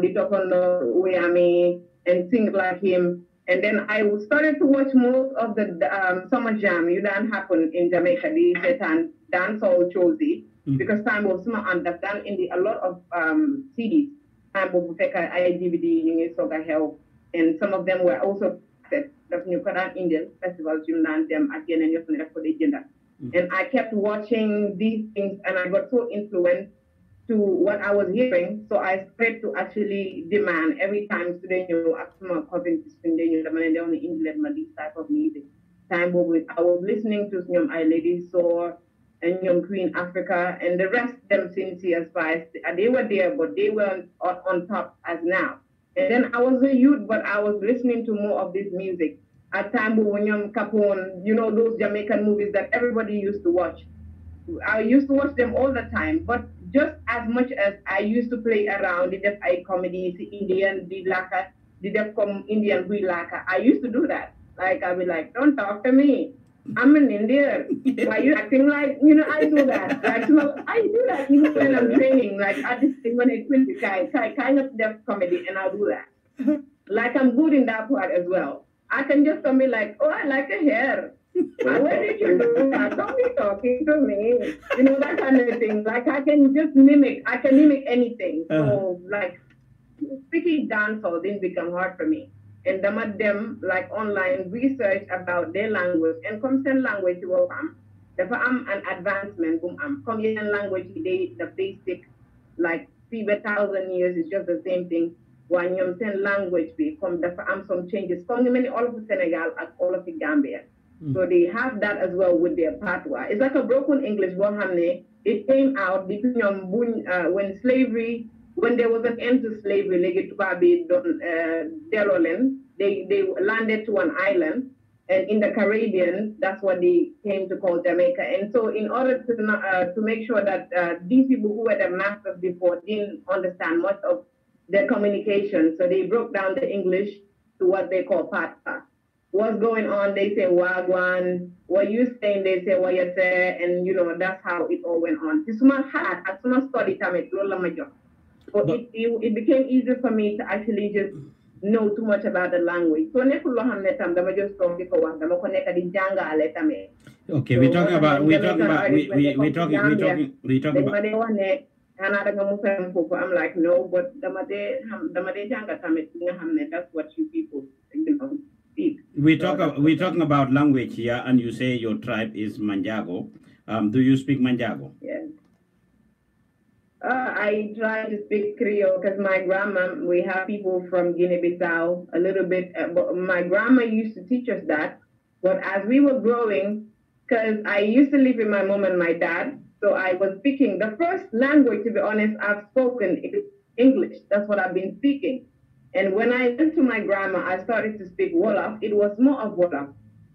di topondor way and sing like him. And then I started to watch most of the summer jam. You don't happen in Jamaica. They set dance all Josie because time was not understand in a lot of CDs. Time was take a DVD, you know, help, and some of them were also set of New Korean Indian festivals. You learn them again and you for the agenda. And I kept watching these things, and I got so influenced to what I was hearing, so I started to actually demand every time student after my cousin to spend the only England this type of music. I was listening to some I Lady Soar and Young Queen Africa and the rest of them Sincere Spice. They were there, but they weren't on top as now. And then I was a youth, but I was listening to more of this music. At time when Capone, those Jamaican movies that everybody used to watch. I used to watch them all the time, but just as much as I used to play around, the deaf eye comedy, the Indian, the Laka, the deaf Indian, we Laka. I used to do that. Like, I'd be like, don't talk to me. I'm an Indian. Why are you acting like, I do that. Like, I do that even when I'm training. Like, I just think when I quit the guy, kind of deaf comedy, and I'll do that. Like, I'm good in that part as well. I can just tell me like, oh, I like the hair. Where did you do that? Don't be talking. talking to me. You know, that kind of thing. Like I can mimic anything. So like speaking dancehall didn't become hard for me. And some of them like online research about their language and come send language to I'm an advancement come in language today the basic like 3,000 years is just the same thing. When you send language become the some changes. Come many all of the Senegal and all of the Gambia. So they have that as well with their patois. It's like a broken English. It came out when slavery, when there was an end to slavery, they landed to an island, and in the Caribbean, that's what they came to call Jamaica. And so, in order to make sure that these people who were the masters before didn't understand much of their communication, so they broke down the English to what they call patois. What's going on? They say Waagan. What you saying? They say what you say, and you know that's how it all went on. It's so hard. As soon as study time, so it became easier for me to actually just know too much about the language. So next dama just talk ko wax dama ko nekk di jàngale tamit. Okay, we're talking about I'm like no, but dama de jànga tamit nga xamne that's what you people speak. We're talking about language here, and you say your tribe is Manjago. Do you speak Manjago? Yes. I try to speak Creole because my grandma, we have people from Guinea-Bissau a little bit, but my grandma used to teach us that. But as we were growing, because I used to live with my mom and my dad, so I was speaking. The first language, to be honest, I've spoken is English. That's what I've been speaking. And when I went to my grandma, I started to speak Wolof. It was more of Wolof.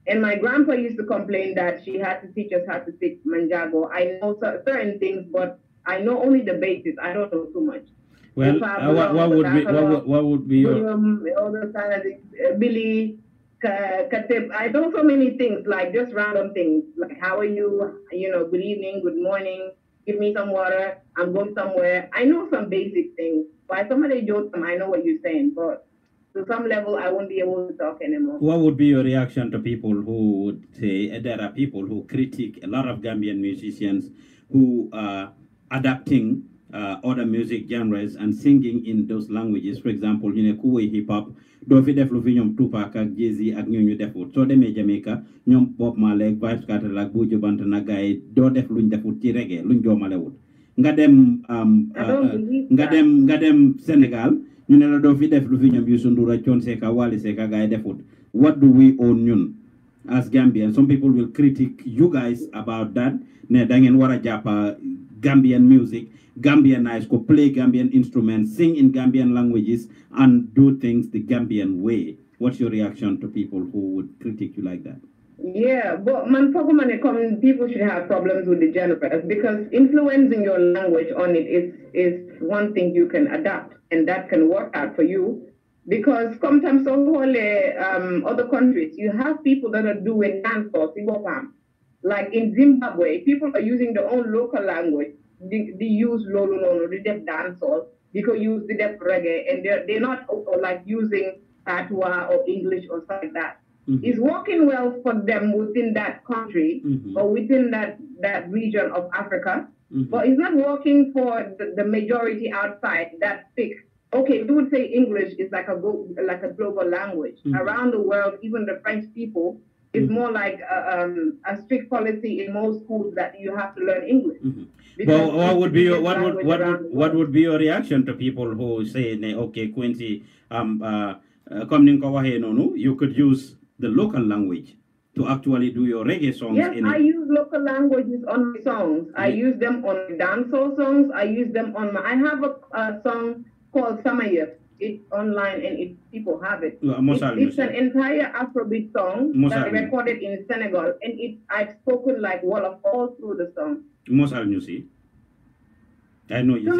And my grandpa used to complain that she had to teach us how to speak Manjago. I know certain things, but I know only the basics. I don't know too much. Well, what would be your all those kind of things, Billy, Katib. I know so many things, like just random things, like how are you? You know, good evening, good morning. Give me some water. I'm going somewhere. I know some basic things. By somebody jokes them, I know what you're saying, but to some level, I won't be able to talk anymore. What would be your reaction to people who would say there are people who critique a lot of Gambian musicians who are adapting other music genres and singing in those languages? For example, you know, kuwe hip hop, do fi def lu fi ñom Tupac ak Jay-Z ak ñooñu defut. So demee Jamaica, ñoom Bob Marley, Vybz Kartel ak Buju Banton ak gaay doo def luñ defut ci reggae, luñ joomalewut. Nga dem Sénégal, ñu ne la doo fi def lu fi ñoom Youssou Ndour ak Thione Seck ak Wally Seck ak gaay defut. What do we own ñun as Gambians? Some people will critique you guys about that. Ne da ngeen wara jappa Gambian music, Gambianize, go play Gambian instruments, sing in Gambian languages, and do things the Gambian way. What's your reaction to people who would critique you like that? Yeah, but people should have problems with the genres because influencing your language on it is one thing you can adapt, and that can work out for you. Because sometimes other countries, you have people that are doing dance calls. Like in Zimbabwe, people are using their own local language. They use Lolo, they def dancehall, because use the def reggae, and they're not like using patois or English or something like that. It's working well for them within that country or within that region of Africa, but it's not working for the majority outside that speak. Okay, we would say English is like a global language. Around the world, even the French people, it's more like a strict policy in most schools that you have to learn English. Well, what would be your reaction to people who say, okay, Quincy, you could use the local language to actually do your reggae songs? Yes, I use local languages on my songs. I use them on my dancehall songs. I use them on I have a song called Samayef. It's online and people have it. It's an entire Afrobeat song that I recorded in Senegal, and I've spoken like Wolof all through the song. I know you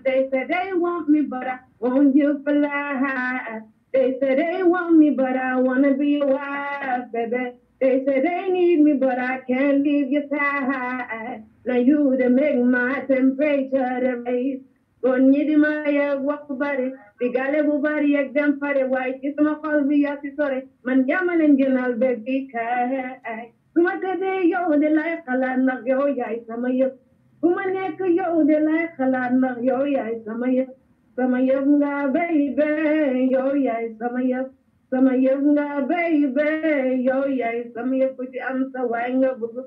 They said they want me, but I want you for life. They said they want me, but I want to be your wife, baby. They say they need me, but I can't leave your side. Now you to make my temperature to raise. Gon yidi ma ya wax bari digale bu bari yak dem pare way ci sama xol bi ya ci sore man jama len gënal be bi kay suma tede yow de lay xalaat nak yow yaay sama yëpp fu ma nekk yow de lay xalaat nak yow yaay sama yëpp nga baby yow yaay sama yëpp sama yëf nga baby yow yaay sama yëf ku ci am sa waay nga bëgg ko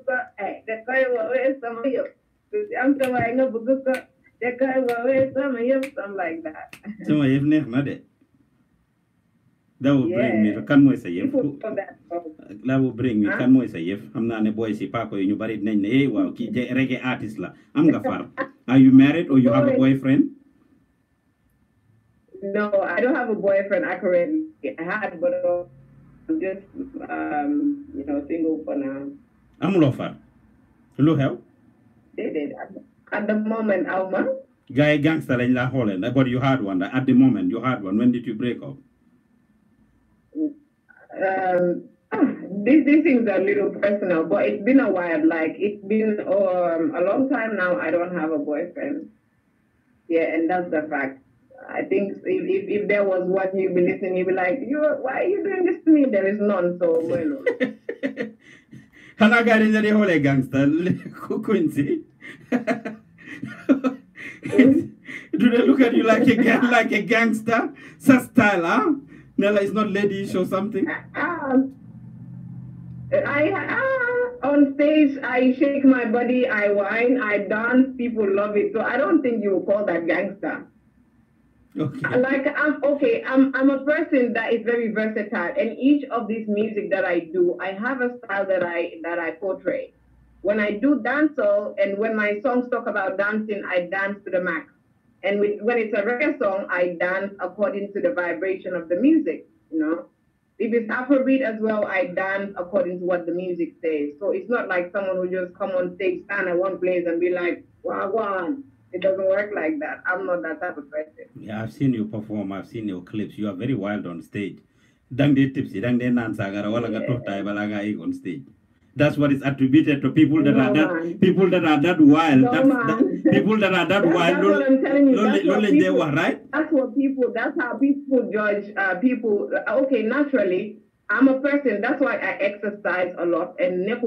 da koy woowee sama yëf ku ci am sa waay nga bëgg ko da koy woowee sama yëf something like that. Sama yëf neex na de. That will bring me kan mooy sa yëf. That will bring me kan mooy sa yëf xam naa ne boy si paako yi ñu bari dinañ ne waaw kii reggae artist la am nga far. Are you married or you have a boyfriend? No, I don't have a boyfriend. I had, but I'm just, single for now. Amuloo far. Lu xew? Did at the moment, Alma. Guy gangster lañ la xoolee but you had one. At the moment, you had one. When did you break up? These things are a little personal, but it's been a while. Like it's been a long time now. I don't have a boyfriend. Yeah, and that's the fact. I think if there was one, you'd be listening, you'd be like, why are you doing this to me? There is none, so bueno. Hana gari na de hole gangster, Quincy. Do they look at you like a gangster? Sa style, huh? Nella is not ladies or something? On stage, I shake my body, I whine, I dance, people love it. So I don't think you would call that gangster. Okay. I'm a person that is very versatile, and each of these music that I do, I have a style that I portray. When I do dancehall, and when my songs talk about dancing, I dance to the max. And when it's a reggae song, I dance according to the vibration of the music. If it's Afrobeat as well, I dance according to what the music says. So it's not like someone who just come on stage, stand at one place, and be like, Waagan. It doesn't work like that. I'm not that type of person. Yeah, I've seen you perform. I've seen your clips. You are very wild on stage. Dang de tipsy, dang de nansagara, wala ga tohta balaga on stage. That's what is attributed to people that are that wild. People that are that wild. That's what I'm telling you. Right? That's how people judge people. Okay, naturally, I'm a person. That's why I exercise a lot. And but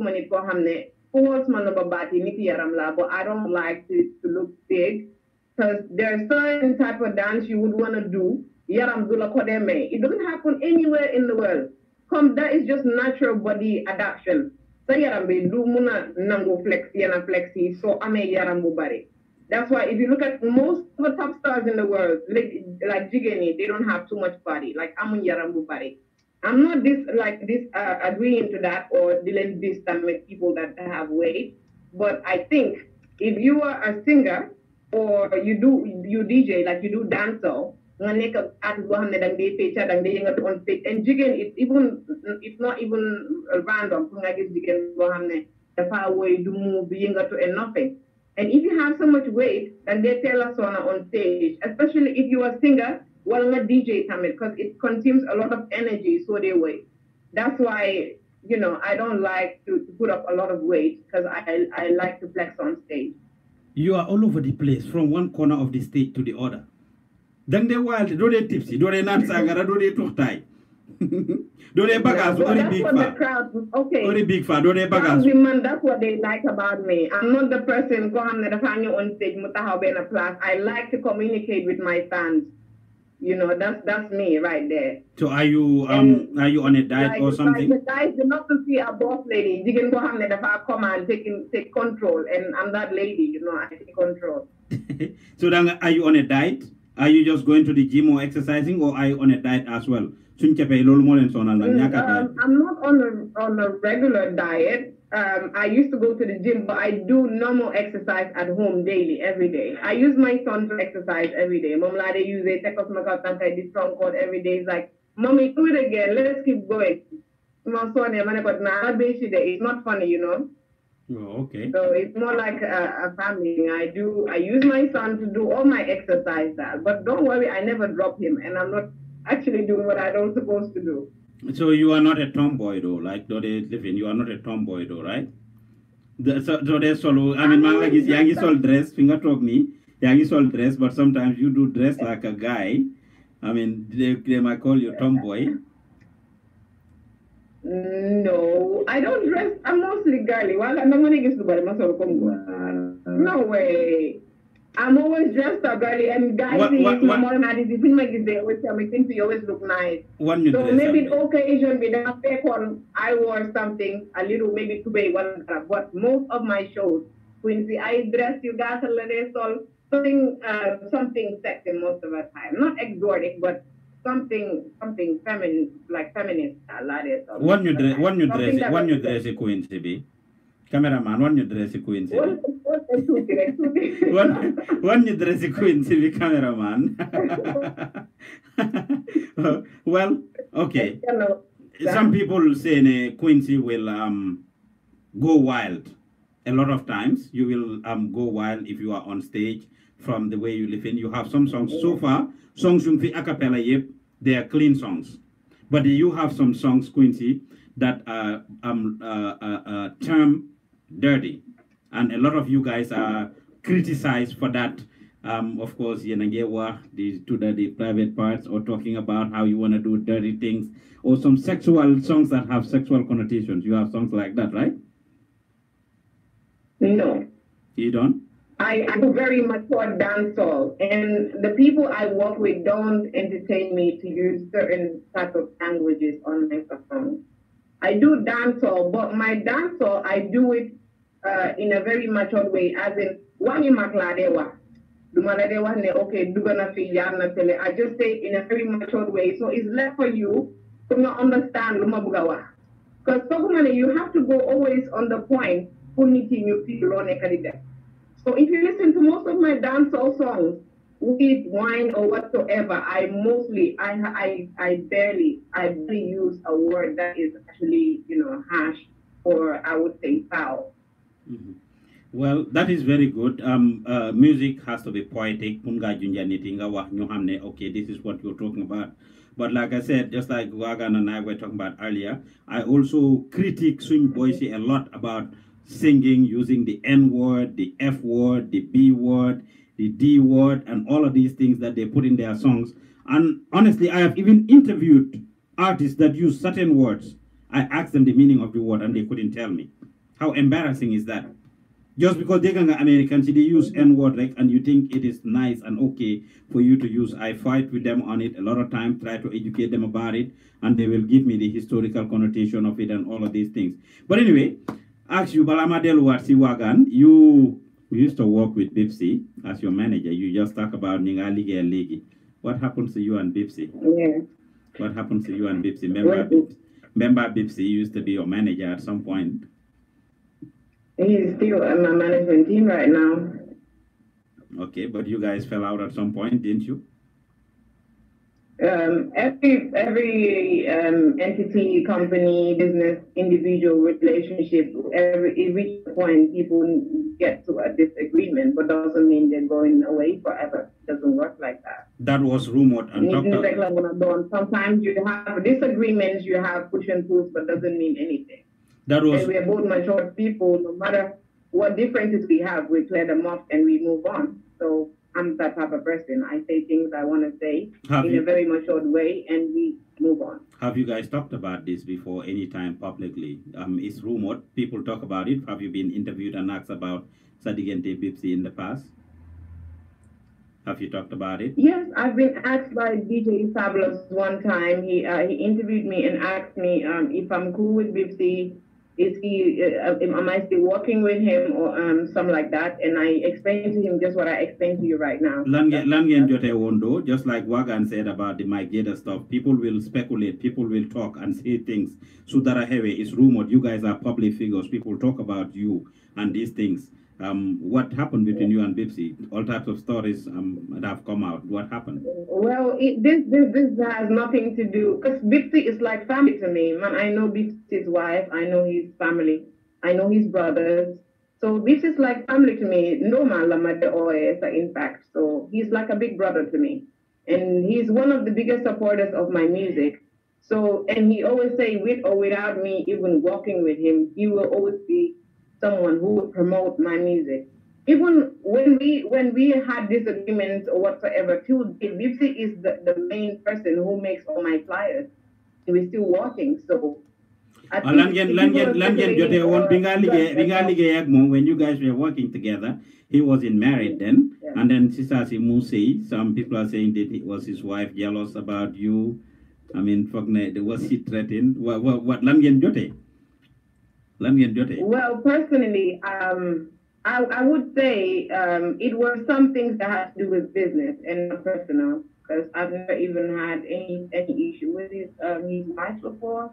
I don't like to look big because there's certain type of dance you would want to do. It doesn't happen anywhere in the world. That is just natural body adaptation. So that's why if you look at most of the top stars in the world, like Jigeni, they don't have too much body. Like I'm Yarambu body. I'm not agreeing to that or dealing this time with people that have weight. But I think if you are a singer or you DJ, like you do dancehall, and jigen it's not even random. And nothing. And if you have so much weight, then they tell us on stage, especially if you are a singer, well, not DJ because it consumes a lot of energy, so they wait. That's why, I don't like to put up a lot of weight because I like to flex on stage. You are all over the place, from one corner of the stage to the other. Then they wild, do they tipsy, do they not sangara, do they tuhtai? Do they bagas, or the big fat? Okay. Or the big fat, do they bagas? That's what they like about me. I'm not the person go on stage, I like to communicate with my fans. That's me right there. So are you on a diet or something? Like the guys do not to see a boss lady. You can go on the come and take control, and I'm that lady. I take control. So then, are you on a diet? Are you just going to the gym or exercising, or are you on a diet as well? I'm not on a regular diet. I used to go to the gym, but I do normal exercise at home daily, every day. I use my son to exercise every day. Mom, they use it, take off my cut and this strong cord every day. It's like, Mommy, do it again. Let's keep going. My son, it's not funny, Oh, okay. So it's more like a family. I use my son to do all my exercise, but don't worry, I never drop him, and I'm not actually doing what I don't supposed to do. So you are not a tomboy though, like do they live in? You are not a tomboy though, right? So there's solo. I mean, man, like is yangi sol dress, finger talk me, yangi sol dress, but sometimes you do dress like a guy. I mean, they might call you tomboy. No, I don't dress. I'm mostly girly. Well, I'm not going to get no way. I'm always dressed up girly, and guys, my mom and if you make it, they always tell me, things you always look nice. So maybe occasion with a fake one, I wore something a little, maybe to be one, but most of my shows, Quincy, I dress you guys a little, something sexy most of the time. Not exotic, but something feminine, like feminist. One you dress a Quincy be. Cameraman, one you dress a Quincy. One you dress a Quincy be cameraman. Well, okay. Some people say Quincy will go wild. A lot of times you will go wild if you are on stage from the way you live in. You have some songs so far, songs yung fi a cappella yep, they are clean songs. But you have some songs, Quincy, that are term dirty. And a lot of you guys are criticized for that. Of course, the private parts or talking about how you want to do dirty things or some sexual songs that have sexual connotations. You have songs like that, right? No. You don't? I do very much for dancehall, and the people I work with don't entertain me to use certain type of languages on my song. I do dancehall, but my dancehall, I do it in a very matured way, as in, wani makladewa. Okay, I just say it in a very matured way. So it's left for you to not understand Lumabugawa. Because you have to go always on the point. So if you listen to most of my dancehall songs, with wine or whatsoever, I barely use a word that is actually, harsh or I would say foul. Mm-hmm. Well, that is very good. Music has to be poetic. Okay, this is what you're talking about. But like I said, just like Waagan and I were talking about earlier, I also critique swing Boise a lot about singing using the N word, the F word, the B word, the D word, and all of these things that they put in their songs. And honestly, I have even interviewed artists that use certain words. I asked them the meaning of the word and they couldn't tell me. How embarrassing is that? Just because they're Americans, they use N word, right, and you think it is nice and okay for you to use. I fight with them on it a lot of times, try to educate them about it, and they will give me the historical connotation of it and all of these things. But anyway, ask you, Balamadel Waagan, you used to work with Bipsy as your manager. You just talk about Ninga Ligi and Ligi. What happens to you and Bipsy? Yeah. What happens to you and Bipsy? Remember Bipsy used to be your manager at some point. He's still in my management team right now. Okay, but you guys fell out at some point, didn't you? Every entity, company, business, individual relationship, every point people get to a disagreement, but doesn't mean they're going away forever. It doesn't work like that. That was rumored and talked about. Sometimes you have disagreements, you have push and pulls, but doesn't mean anything. And we are both mature people, no matter what differences we have, we clear them up and we move on. So I'm that type of person. I say things I want to say in a very matured way, and we move on. Have you guys talked about this before any time publicly? It's rumored. People talk about it. Have you been interviewed and asked about Sadigente Bipsy in the past? Have you talked about it? Yes, I've been asked by DJ Fabulous one time. He interviewed me and asked me if I'm cool with Bipsy. Am I still working with him or something like that? And I explained to him just what I explained to you right now. Just like Waagan said about the Mike Gator stuff, people will speculate, people will talk and say things. Sudarahewe is rumored. You guys are public figures. People talk about you and these things. What happened between you and Bipsy? All types of stories that have come out. What happened? Well, this has nothing to do, because Bipsy is like family to me. Man, I know Bipsy's wife. I know his family. I know his brothers. So Bipsy is like family to me. No man, in fact. So he's like a big brother to me. And he's one of the biggest supporters of my music. So, and he always say, with or without me even walking with him, he will always be someone who will promote my music. Even when we had disagreements or whatsoever, too, Bipsy is the main person who makes all my flyers. We're still working, so I think Langen jote won binga lige when you guys were working together. He wasn't married then, yeah. And then Sister Musi, some people are saying that it was his wife jealous about you. I mean, was he threatened? What Langen jote? Langen jote. Well, personally, I would say it was some things that had to do with business and not personal, because I've never even had any issue with his wife before.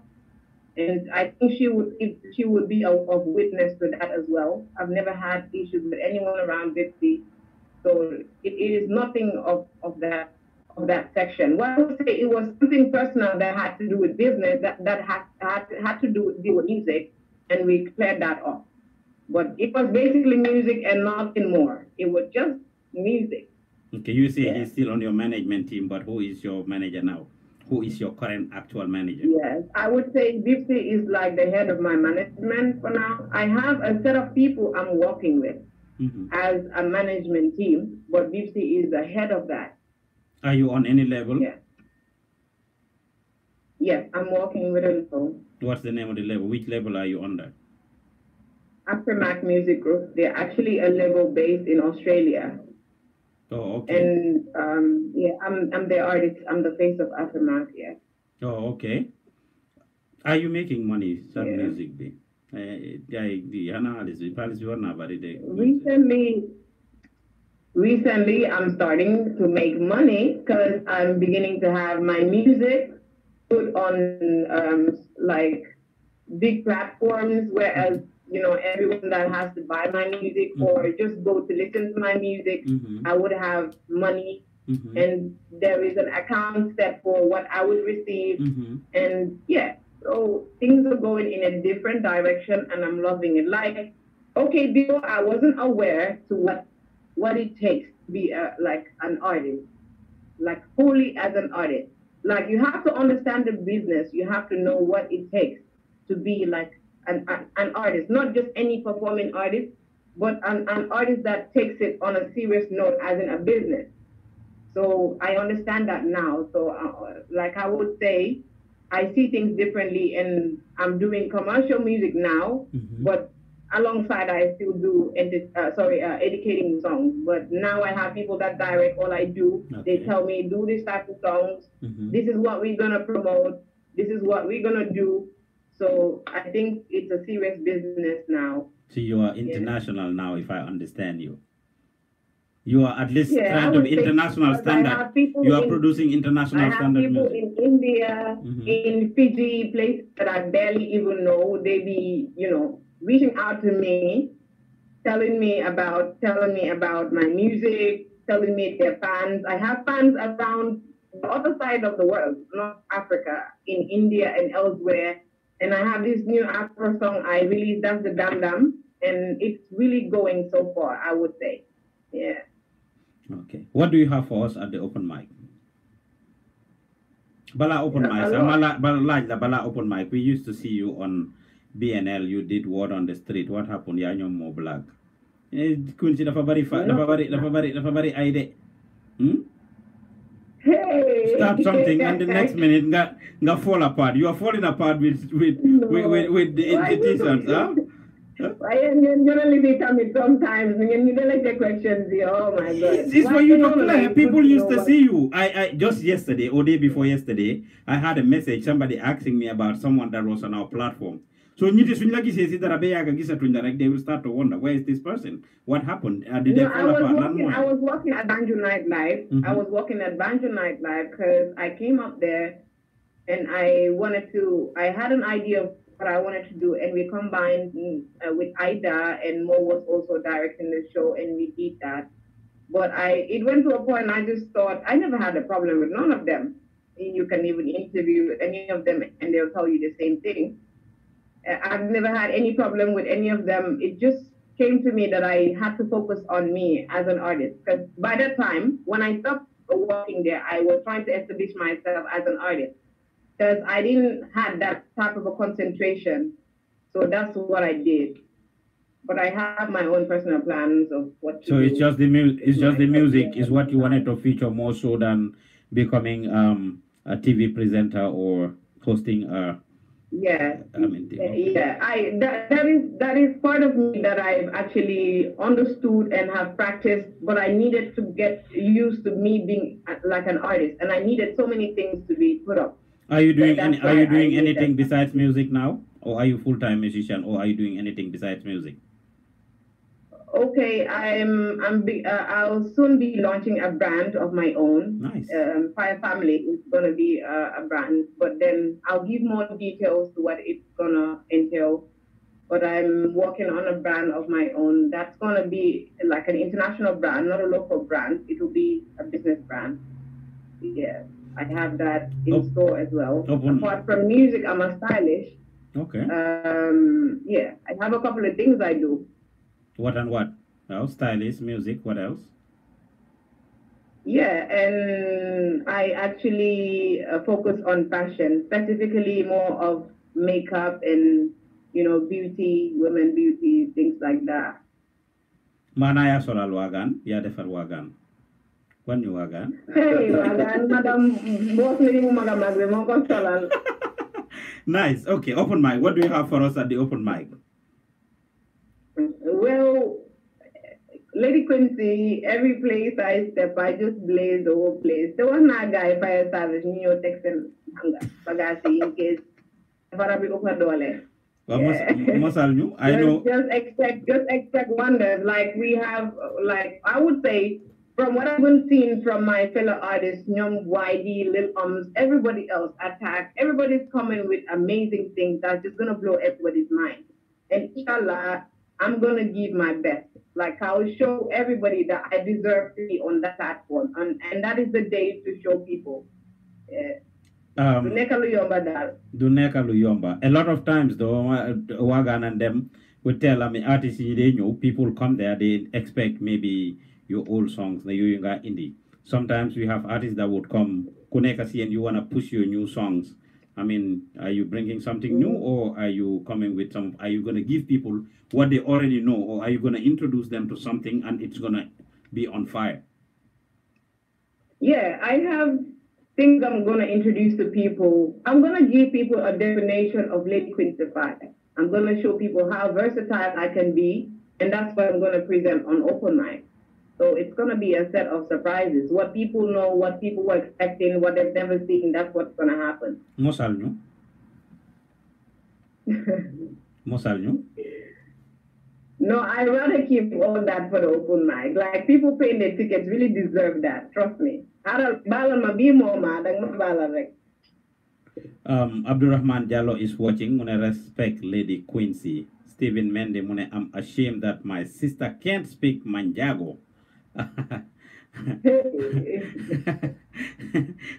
And I think she would be a witness to that as well. I've never had issues with anyone around Bipsy, so it is nothing of that section. Well, I would say it was something personal that had to do with business, that had to do with music, and we cleared that off. But it was basically music and nothing more. It was just music. Okay, you say he's still on your management team, but who is your manager now? Who is your current actual manager? Yes, I would say Bipsy is like the head of my management for now. I have a set of people I'm working with as a management team, but Bipsy is the head of that. Are you on any level? Yes. Yes, I'm working with a level. What's the name of the level? Which level are you under? Aftermath Music Group. They're actually a level based in Australia. Oh, okay. And I'm the artist. I'm the face of Aftermath. Yeah. Oh, okay. Are you making money? Some music, be. Recently, I'm starting to make money because I'm beginning to have my music put on like big platforms, whereas everyone that has to buy my music or just go to listen to my music, I would have money, and there is an account set for what I would receive, and so things are going in a different direction, and I'm loving it. Like, okay, before I wasn't aware to what it takes to be like an artist, like fully as an artist. Like, you have to understand the business. You have to know what it takes to be like an artist, not just any performing artist, but an artist that takes it on a serious note as in a business. So I understand that now. So like I would say, I see things differently, and I'm doing commercial music now, but alongside I still do educating songs. But now I have people that direct all I do. Okay. They tell me, do this type of songs. This is what we're gonna promote. This is what we're gonna do. So I think it's a serious business now. So you are international now, if I understand you. You are at least trying to be international standard. You are producing international standard music. I have people in India, in Fiji, places that I barely even know. They be, reaching out to me, telling me about my music, telling me they're fans. I have fans around the other side of the world, not Africa, in India and elsewhere. And I have this new Afro song I released, that's the Dam Dam, and it's really going so far, I would say. Yeah. Okay. What do you have for us at the open mic? Bala open mic. Bala open mic. We used to see you on BNL. You did Word on the Street. What happened? Yeah, you're more black. Kunci dafa bari ide. Hey. Start something and the next minute nga fall apart. You are falling apart with the t-shirts, huh? Journalism coming sometimes when you don't like the questions. Oh my God! It's for you to play. People used to see you. I just yesterday or day before yesterday, I had a message. Somebody asking me about someone that was on our platform. So they will start to wonder, where is this person? What happened? Did they fall apart? I was working at Banjo Night Live. I was working at Banjo Night Live because I came up there and I had an idea of what I wanted to do, and we combined with Ida, and Mo was also directing the show, and we did that. But it went to a point I just thought, I never had a problem with none of them. You can even interview any of them and they'll tell you the same thing. I've never had any problem with any of them. It just came to me that I had to focus on me as an artist. Because by that time, when I stopped working there, I was trying to establish myself as an artist. because I didn't have that type of a concentration. So that's what I did. But I have my own personal plans of what to So do. it's just the music is what you wanted to feature more so than becoming a TV presenter or hosting a. Yeah, I mean, yeah. That is part of me that I've actually understood and have practiced. But I needed to get used to me being like an artist, and I needed so many things to be put up. Are you doing anything besides music now, or are you full-time musician, or are you doing anything besides music? Okay, I'll soon be launching a brand of my own. Nice. Fire Family is gonna be a brand, but then I'll give more details to what it's gonna entail. But I'm working on a brand of my own. That's gonna be like an international brand, not a local brand. It will be a business brand. Yeah, I have that in store as well. Apart from music, I'm a stylist. Okay. Yeah, I have a couple of things I do. What and what? Well, stylist, music, what else? Yeah, and I actually focus on fashion, specifically more of makeup and, beauty, women beauty, things like that. Mana ya solal Waagan, ya defar Waagan. When you Waagan? Hey, Waagan, madam, boss me mo magamagbe mo ko solal. Nice. Okay, open mic. What do you have for us at the open mic? Well, Lady Quincy, every place I step, I just blaze the whole place. There was not a guy fire service, New York Texan, Bagasi, in case Farabi Okadole. I know. Just expect wonders. Like we have, I would say, from what I've been seeing from my fellow artists, Nyom, YD, Lil everybody else, Attack, everybody's coming with amazing things that's just gonna blow everybody's mind. And inshallah, I'm going to give my best. Like, I will show everybody that I deserve to be on that platform. And that is the day to show people. Duneka Luyomba. A lot of times, though, Waagan and them would tell, artists, they know, people come there, they expect maybe your old songs, the Yuyunga indie. Sometimes we have artists that would come, Kuneka, and you want to push your new songs. Are you bringing something new, or are you coming with are you going to give people what they already know, or are you going to introduce them to something and it's going to be on fire? Yeah, I have things I'm going to introduce to people. I'm going to give people a definition of Lady Quincy Fire. I'm going to show people how versatile I can be, and that's what I'm going to present on open mic. So it's going to be a set of surprises. What people know, what people were expecting, what they've never seen, that's what's going to happen. Mosalnyo? Mosalnyo? No, I'd rather keep all that for the open mic. Like, people paying their tickets really deserve that. Trust me. Abdurrahman Jallo is watching. Mune respect Lady Quincy. Stephen Mende, mune, I'm ashamed that my sister can't speak Manjago.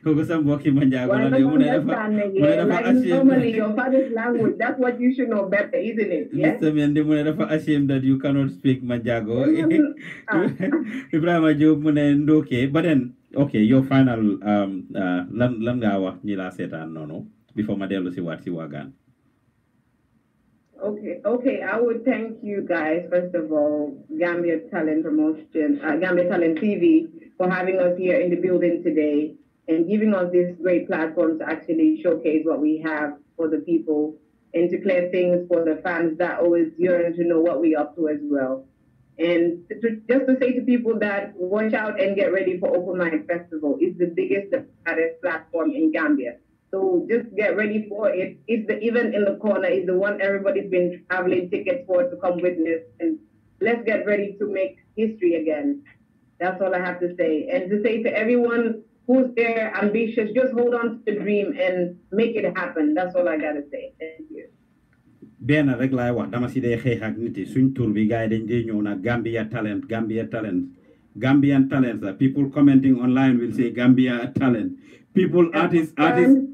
Normally, your father's language, that's what you should know better, isn't it? Yeah? Mr. Mende, ashamed that you cannot speak Manjago. Ibrahim Job, but then, okay, your final langawa nila setan no before Madelo si what si Waagan. Okay. I would thank you guys, first of all, Gambia Talent Promotion, Gambia Talent TV, for having us here in the building today and giving us this great platform to actually showcase what we have for the people and to clear things for the fans that always yearn to know what we're up to as well. And just to say to people that watch out and get ready for Open Mic Festival. It's the biggest, the baddest platform in Gambia. So just get ready for it. It's the event in the corner. It's the one everybody's been traveling tickets for to come witness. And let's get ready to make history again. That's all I have to say. And to say to everyone who's there, ambitious, just hold on to the dream and make it happen. That's all I got to say. Thank you. Bien rek lay wax dama ci day xex ak nit yi suñ tour bi gaay dañ day ñew na Gambia Talent Gambian talents. People commenting online will say Gambia talent. People, artists. Gambian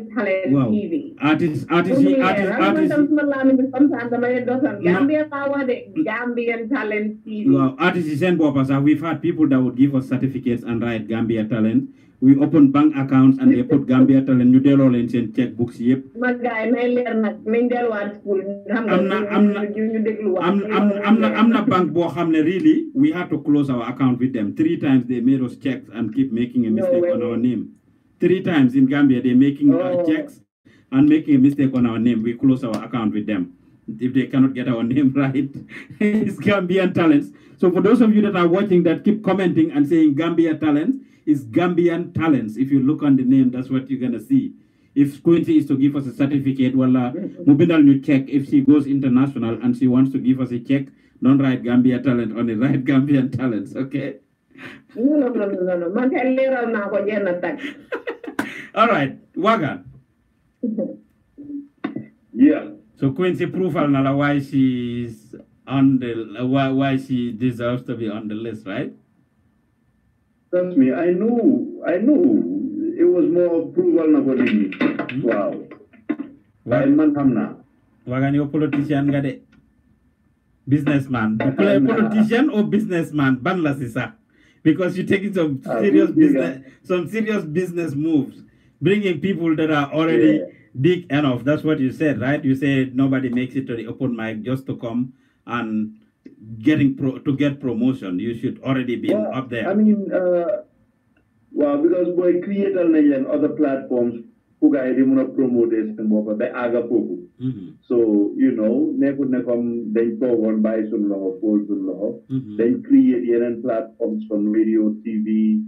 talent wow. TV. Artists. Gambian talent TV. Wow, artists and poppers. We've had people that would give us certificates and write Gambia talent. we open bank accounts and they put Gambia Talent ñu delloo leen seen checkbooks yëpp. ma gaay may leer nag nañ delluwaat school. xam nga ñu dégluwaat. am na bank boo xam ne really we had to close our account with them 3 times. They made us checks and keep making a mistake on our name. 3 times in Gambia they making checks and making a mistake on our name. We close our account with them if they cannot get our name right. It's Gambian Talents. So for those of you that are watching that keep commenting and saying Gambia Talents, is Gambian Talents. If you look on the name, that's what you're gonna see. If Quincy is to give us a certificate, well, Mubindal you check. If she goes international and she wants to give us a check, don't write Gambia Talent on it, write Gambian Talents, okay? No. All right, Waagan. Yeah. So Quincy profile now why she's on the why she deserves to be on the list, right? Trust me, I knew it was more approval na for me. Wow. Why man hamna? Waagan you politician gade. Businessman. Politician or businessman? Banla sisa. Because you're taking some serious business moves. Bringing people that are already big enough. That's what you said, right? You said nobody makes it to the open mic just to come and get promotion. You should already be up there. I mean, because boy creator and other platforms who guys they promote this and more by aga poku. So they go on by some law, they create platforms from radio, TV,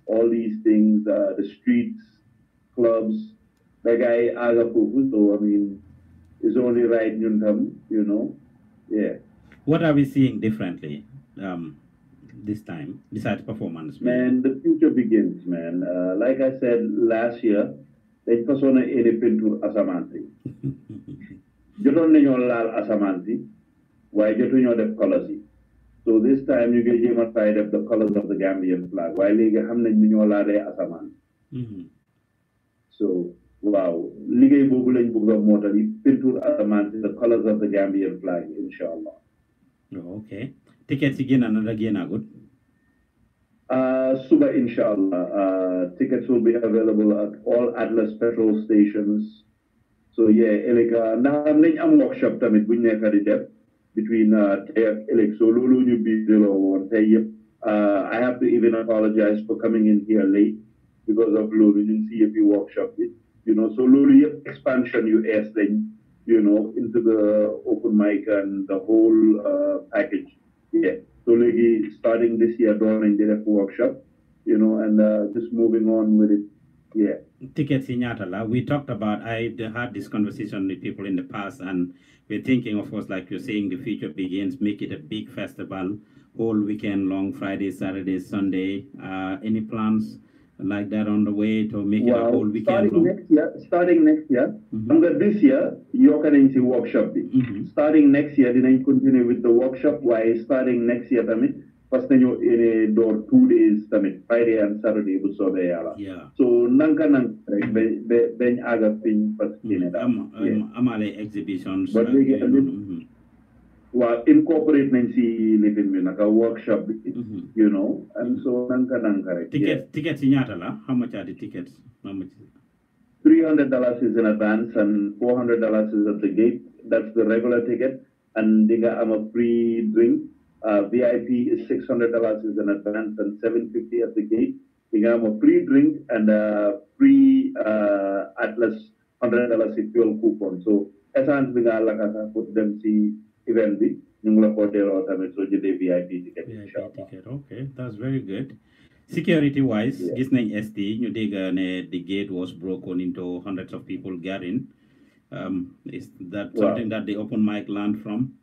all these things, the streets, clubs. That guy aga poku. So I mean, it's only right, yeah. What are we seeing differently this time, besides performance? Man, the future begins, man. Like I said last year, they persona anything to Asamanti. Joton nañu laal Asamanti, why jotuñu def colors. So this time you get him aside of the colors of the Gambian flag. Why léegi xam nañ ñu laale Asaman. So wow, liggéey boobu lañ bëgg a mootali peinture Asamanti, the colors of the Gambian flag, inshallah. Oh, okay. Tickets again, another again are good. Suba inshallah. Tickets will be available at all Atlas petrol stations. So yeah, Elika. Now I'm workshop tamit buñ nekk di def between Elek. So lolu ñu bi delo won tay I have to even apologize for coming in here late because of lolu ñu see if you workshop it. So lolu expansion you asked then. Into the open mic and the whole package. Yeah. So starting this year, during the workshop, and just moving on with it. Yeah. Tickets in Yatala. We talked about, I had this conversation with people in the past, and we're thinking, of course, like you're saying, the future begins, make it a big festival, whole weekend long, Friday, Saturday, Sunday. Any plans like that on the way to make it a whole weekend starting next year. This year, you're going to see workshop. Starting next year, then I continue with the workshop. Why starting next year, first then you in a door 2 days, Friday and Saturday, yeah. So nanka ben aga pin amale exhibitions. But incorporate Nancy living in a workshop, and so nanka. Tickets in Yatala, how much are the tickets? How much? $300 is in advance and $400 is at the gate. That's the regular ticket. And I'm a free drink. VIP is $600 is in advance and $750 at the gate. I'm a free drink and a free Atlas $100 fuel coupon. So as I'm put them see event bi ñu la ko délo tamit so jëdé VIP ticket inshallah. Okay, that's very good. Security wise, gis nañ ST ñu dégg ne the gate was broken into hundreds of people gathering. Is that something that the open mic learned from?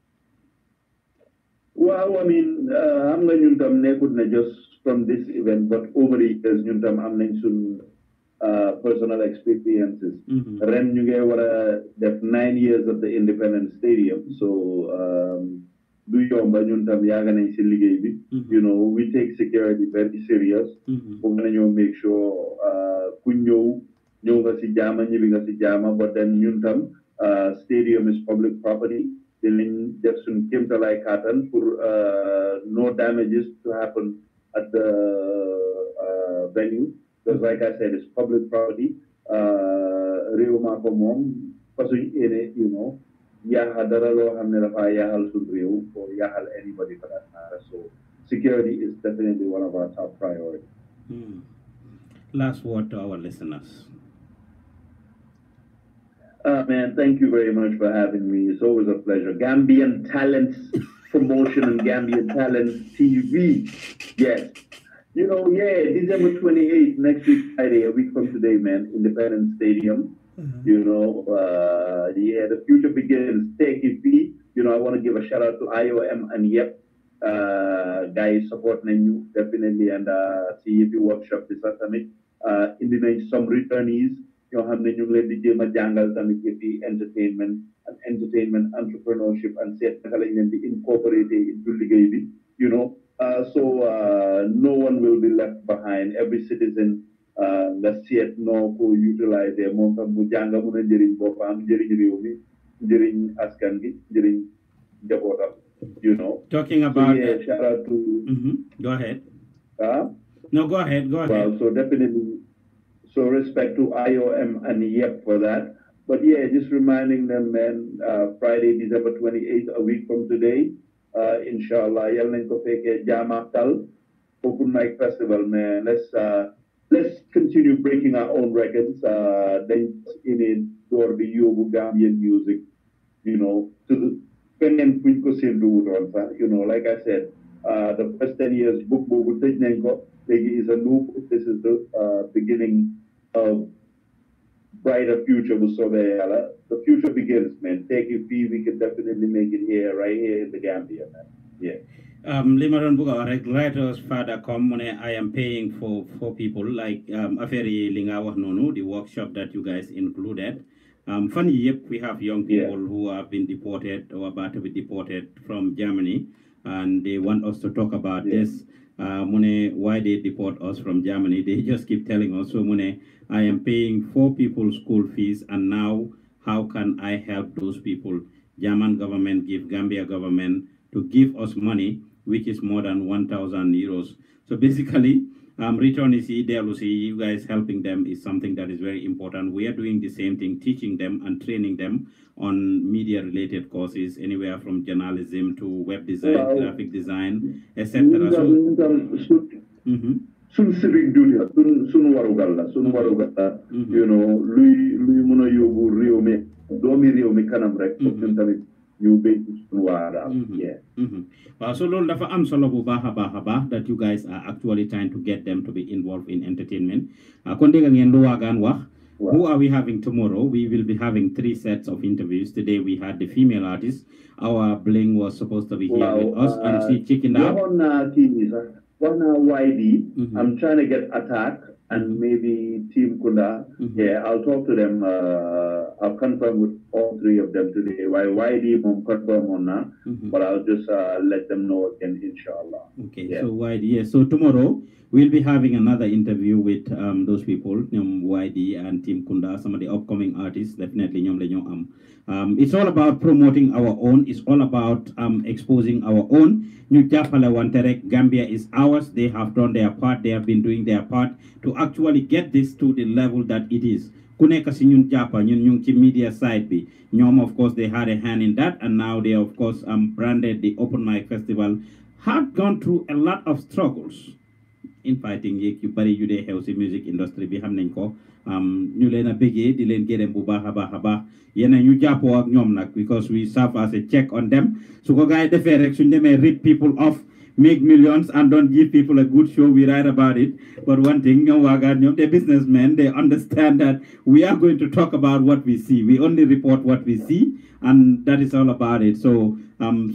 Well, I mean, am nga ñun tam nekkut na just from this event, but over the years ñun tam am nañ sun personal experiences. Ren ñu ngi wara def 9 years of the Independence Stadium, so du yomba ñun tam yaaga nañ ci liggéey bi. We take security very serious. Pour nañu make sure ku ñëw nga ci jaama ñibi nga ci jaama, but then ñun tam stadium is public property. Dinañ def suñ kéemtalaay kàttan pour no damages to happen at the venue. Because like I said, it's public property. Rio Mako Mom, you know, Yahal Daralo Hamnerafa Yahal Sudrio or Yahal anybody for that matter. So security is definitely one of our top priorities. Last word to our listeners. Man, thank you very much for having me. It's always a pleasure. Gambian Talents Promotion and Gambian Talents TV. Yes. You know, yeah, December 28th, next week, Friday, a week from today, man, Independence Stadium. You know, yeah, the future begins. Take it, be. You know, I want to give a shout out to IOM and YEP. Guys supporting you, definitely, and CEP workshop this summit. In the some returnees. Ñoo xam ne ñu ngi leen di jéem a jàngal tamit yëfi entertainment and entertainment entrepreneurship and seet naka lañ leen di incorporate into liggéey bi, you know. So no one will be left behind. Every citizen nga seet noo ko utiliser moom tam mu jàng mun a njëriñ boppam njëriñ réew mi njëriñ askan gi njëriñ njabootam, you know. Talking about so, yeah, shout out to go ahead. No, go ahead. Well, so definitely. So respect to IOM and YEP for that. But yeah, just reminding them, man, Friday, December 28th, a week from today, inshallah, yal nañ ko fekkee Jaamatal Open Mic Festival, man. Let's continue breaking our own records. Then in it, door the Yobu Gambian music, you know, to the Pengen Punko Sindu, you know, like I said, the first 10 years, book is a loop. This is the beginning of brighter future with Sobeyala. The future begins, man. Take it, we can definitely make it here, right here in the Gambia, man. Yeah. Limaron Buga, writer's father come when I am paying for people like Aferi Lingawa Nonu, the workshop that you guys included. Funny, yep, we have young people who have been deported or about to be deported from Germany, and they want us to talk about this. Why they deport us from Germany. They just keep telling us, so I am paying 4 people's school fees, and now how can I help those people? German government give Gambia government to give us money, which is more than 1,000 euros. So basically, return is you guys helping them is something that is very important. We are doing the same thing, teaching them and training them on media related courses, anywhere from journalism to web design, graphic design, etc. Sun civic duty, sun warugalla, you know, lui muna yobu réew mi doomi réew mi kanam rek ñun tamit ñu béy sun waara. Wow, so lol dafa am solo bu baaxa baaxa that you guys are actually trying to get them to be involved in entertainment. Kon dégg ngeen lu Waagan wax. Who are we having tomorrow? We will be having 3 sets of interviews. Today we had the female artist. Our Bling was supposed to be here with us, and she chickened out. One YD, I'm trying to get Attack and maybe Team Kunda. Yeah, I'll talk to them. I'll confirm with all 3 of them today. YD won't confirm on that, but I'll just let them know again, inshallah. Okay, so YD, yes. So tomorrow we'll be having another interview with those people, YD and Team Kunda, some of the upcoming artists, definitely. It's all about promoting our own. It's all about exposing our own. Gambia is ours. They have done their part. They have been doing their part to actually get this to the level that it is. Media side be. Of course, they had a hand in that, and now they, of course, branded the Open Mic Festival. Have gone through a lot of struggles in fighting you bari yu dee xew si music industry bi xam nañ ko ñu leen a bëggee di leen gërëm bu baax a baax a baax yéen ñu jàppoo ak ñoom nag because we serve as a check on them su ko gars yi defee rek suñ demee rip people off make millions and don't give people a good show, we write about it. But one thing, Waagan, they're businessmen, they understand that we are going to talk about what we see. We only report what we see, and that is all about it. So, and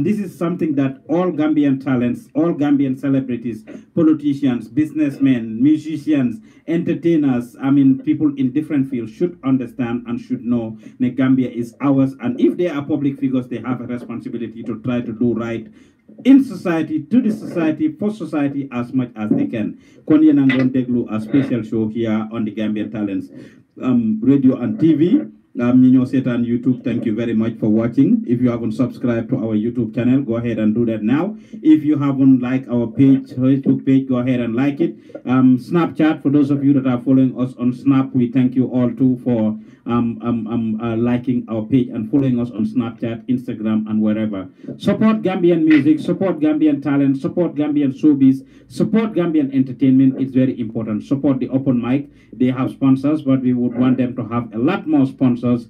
this is something that all Gambian talents, all Gambian celebrities, politicians, businessmen, musicians, entertainers, people in different fields should understand and should know that Gambia is ours. And if they are public figures, they have a responsibility to try to do right in society, to the society, for society as much as they can. Konye Nangon Deglu, a special show here on the Gambian Talents radio and TV. Nino Setan YouTube, thank you very much for watching. If you haven't subscribed to our YouTube channel, go ahead and do that now. If you haven't liked our page, Facebook page, go ahead and like it. Snapchat, for those of you that are following us on Snap, we thank you all too for liking our page and following us on Snapchat, Instagram, and wherever. Support Gambian music, support Gambian talent, support Gambian showbiz, support Gambian entertainment. It's very important. Support the open mic. They have sponsors, but we would want them to have a lot more sponsors.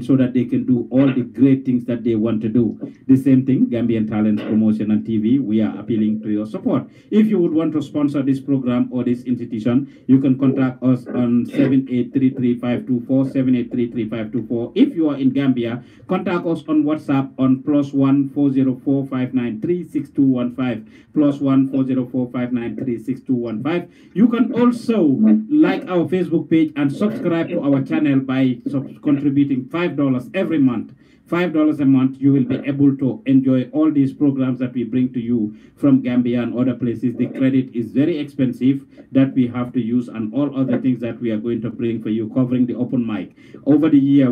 So that they can do all the great things that they want to do. The same thing, Gambian Talent Promotion and TV. We are appealing to your support. If you would want to sponsor this program or this institution, you can contact us on 7833524, 7833524. If you are in Gambia, contact us on WhatsApp on +1 404 593 +1 404 593 You can also like our Facebook page and subscribe to our channel by contributing $5 every month. $5 a month, you will be able to enjoy all these programs that we bring to you from Gambia and other places. The credit is very expensive that we have to use, and all other things that we are going to bring for you, covering the open mic. Over the year,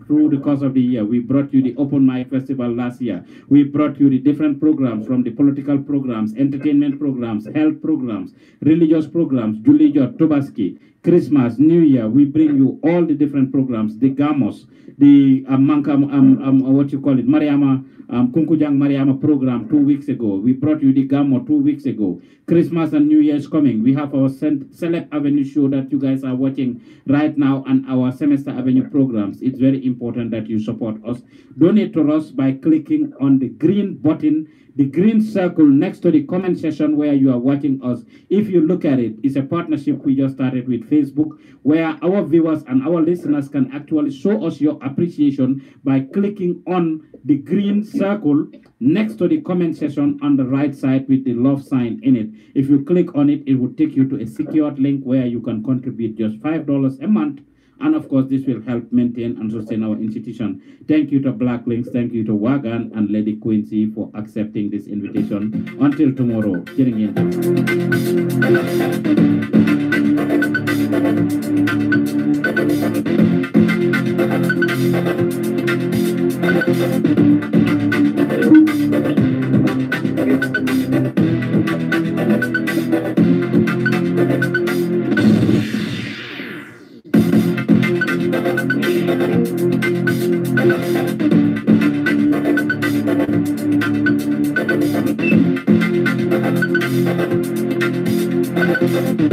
through the course of the year, we brought you the Open Mic Festival last year. We brought you the different programs, from the political programs, entertainment programs, health programs, religious programs, Julijo, Tobaski, Christmas, New Year. We bring you all the different programs, the Gamos, the Mariama, Kunkujang Mariama program 2 weeks ago. We brought you the Gamo 2 weeks ago. Christmas and New Year is coming. We have our Celeb Avenue show that you guys are watching right now, and our Semester Avenue programs. It's very important that you support us. Donate to us by clicking on the green button, the green circle next to the comment section where you are watching us. If you look at it, it's a partnership we just started with Facebook, where our viewers and our listeners can actually show us your appreciation by clicking on the green circle next to the comment section on the right side with the love sign in it. If you click on it, it will take you to a secured link where you can contribute just $5 a month. And of course, this will help maintain and sustain our institution. Thank you to Black Links, thank you to Waagan and Lady Quincy for accepting this invitation. Until tomorrow.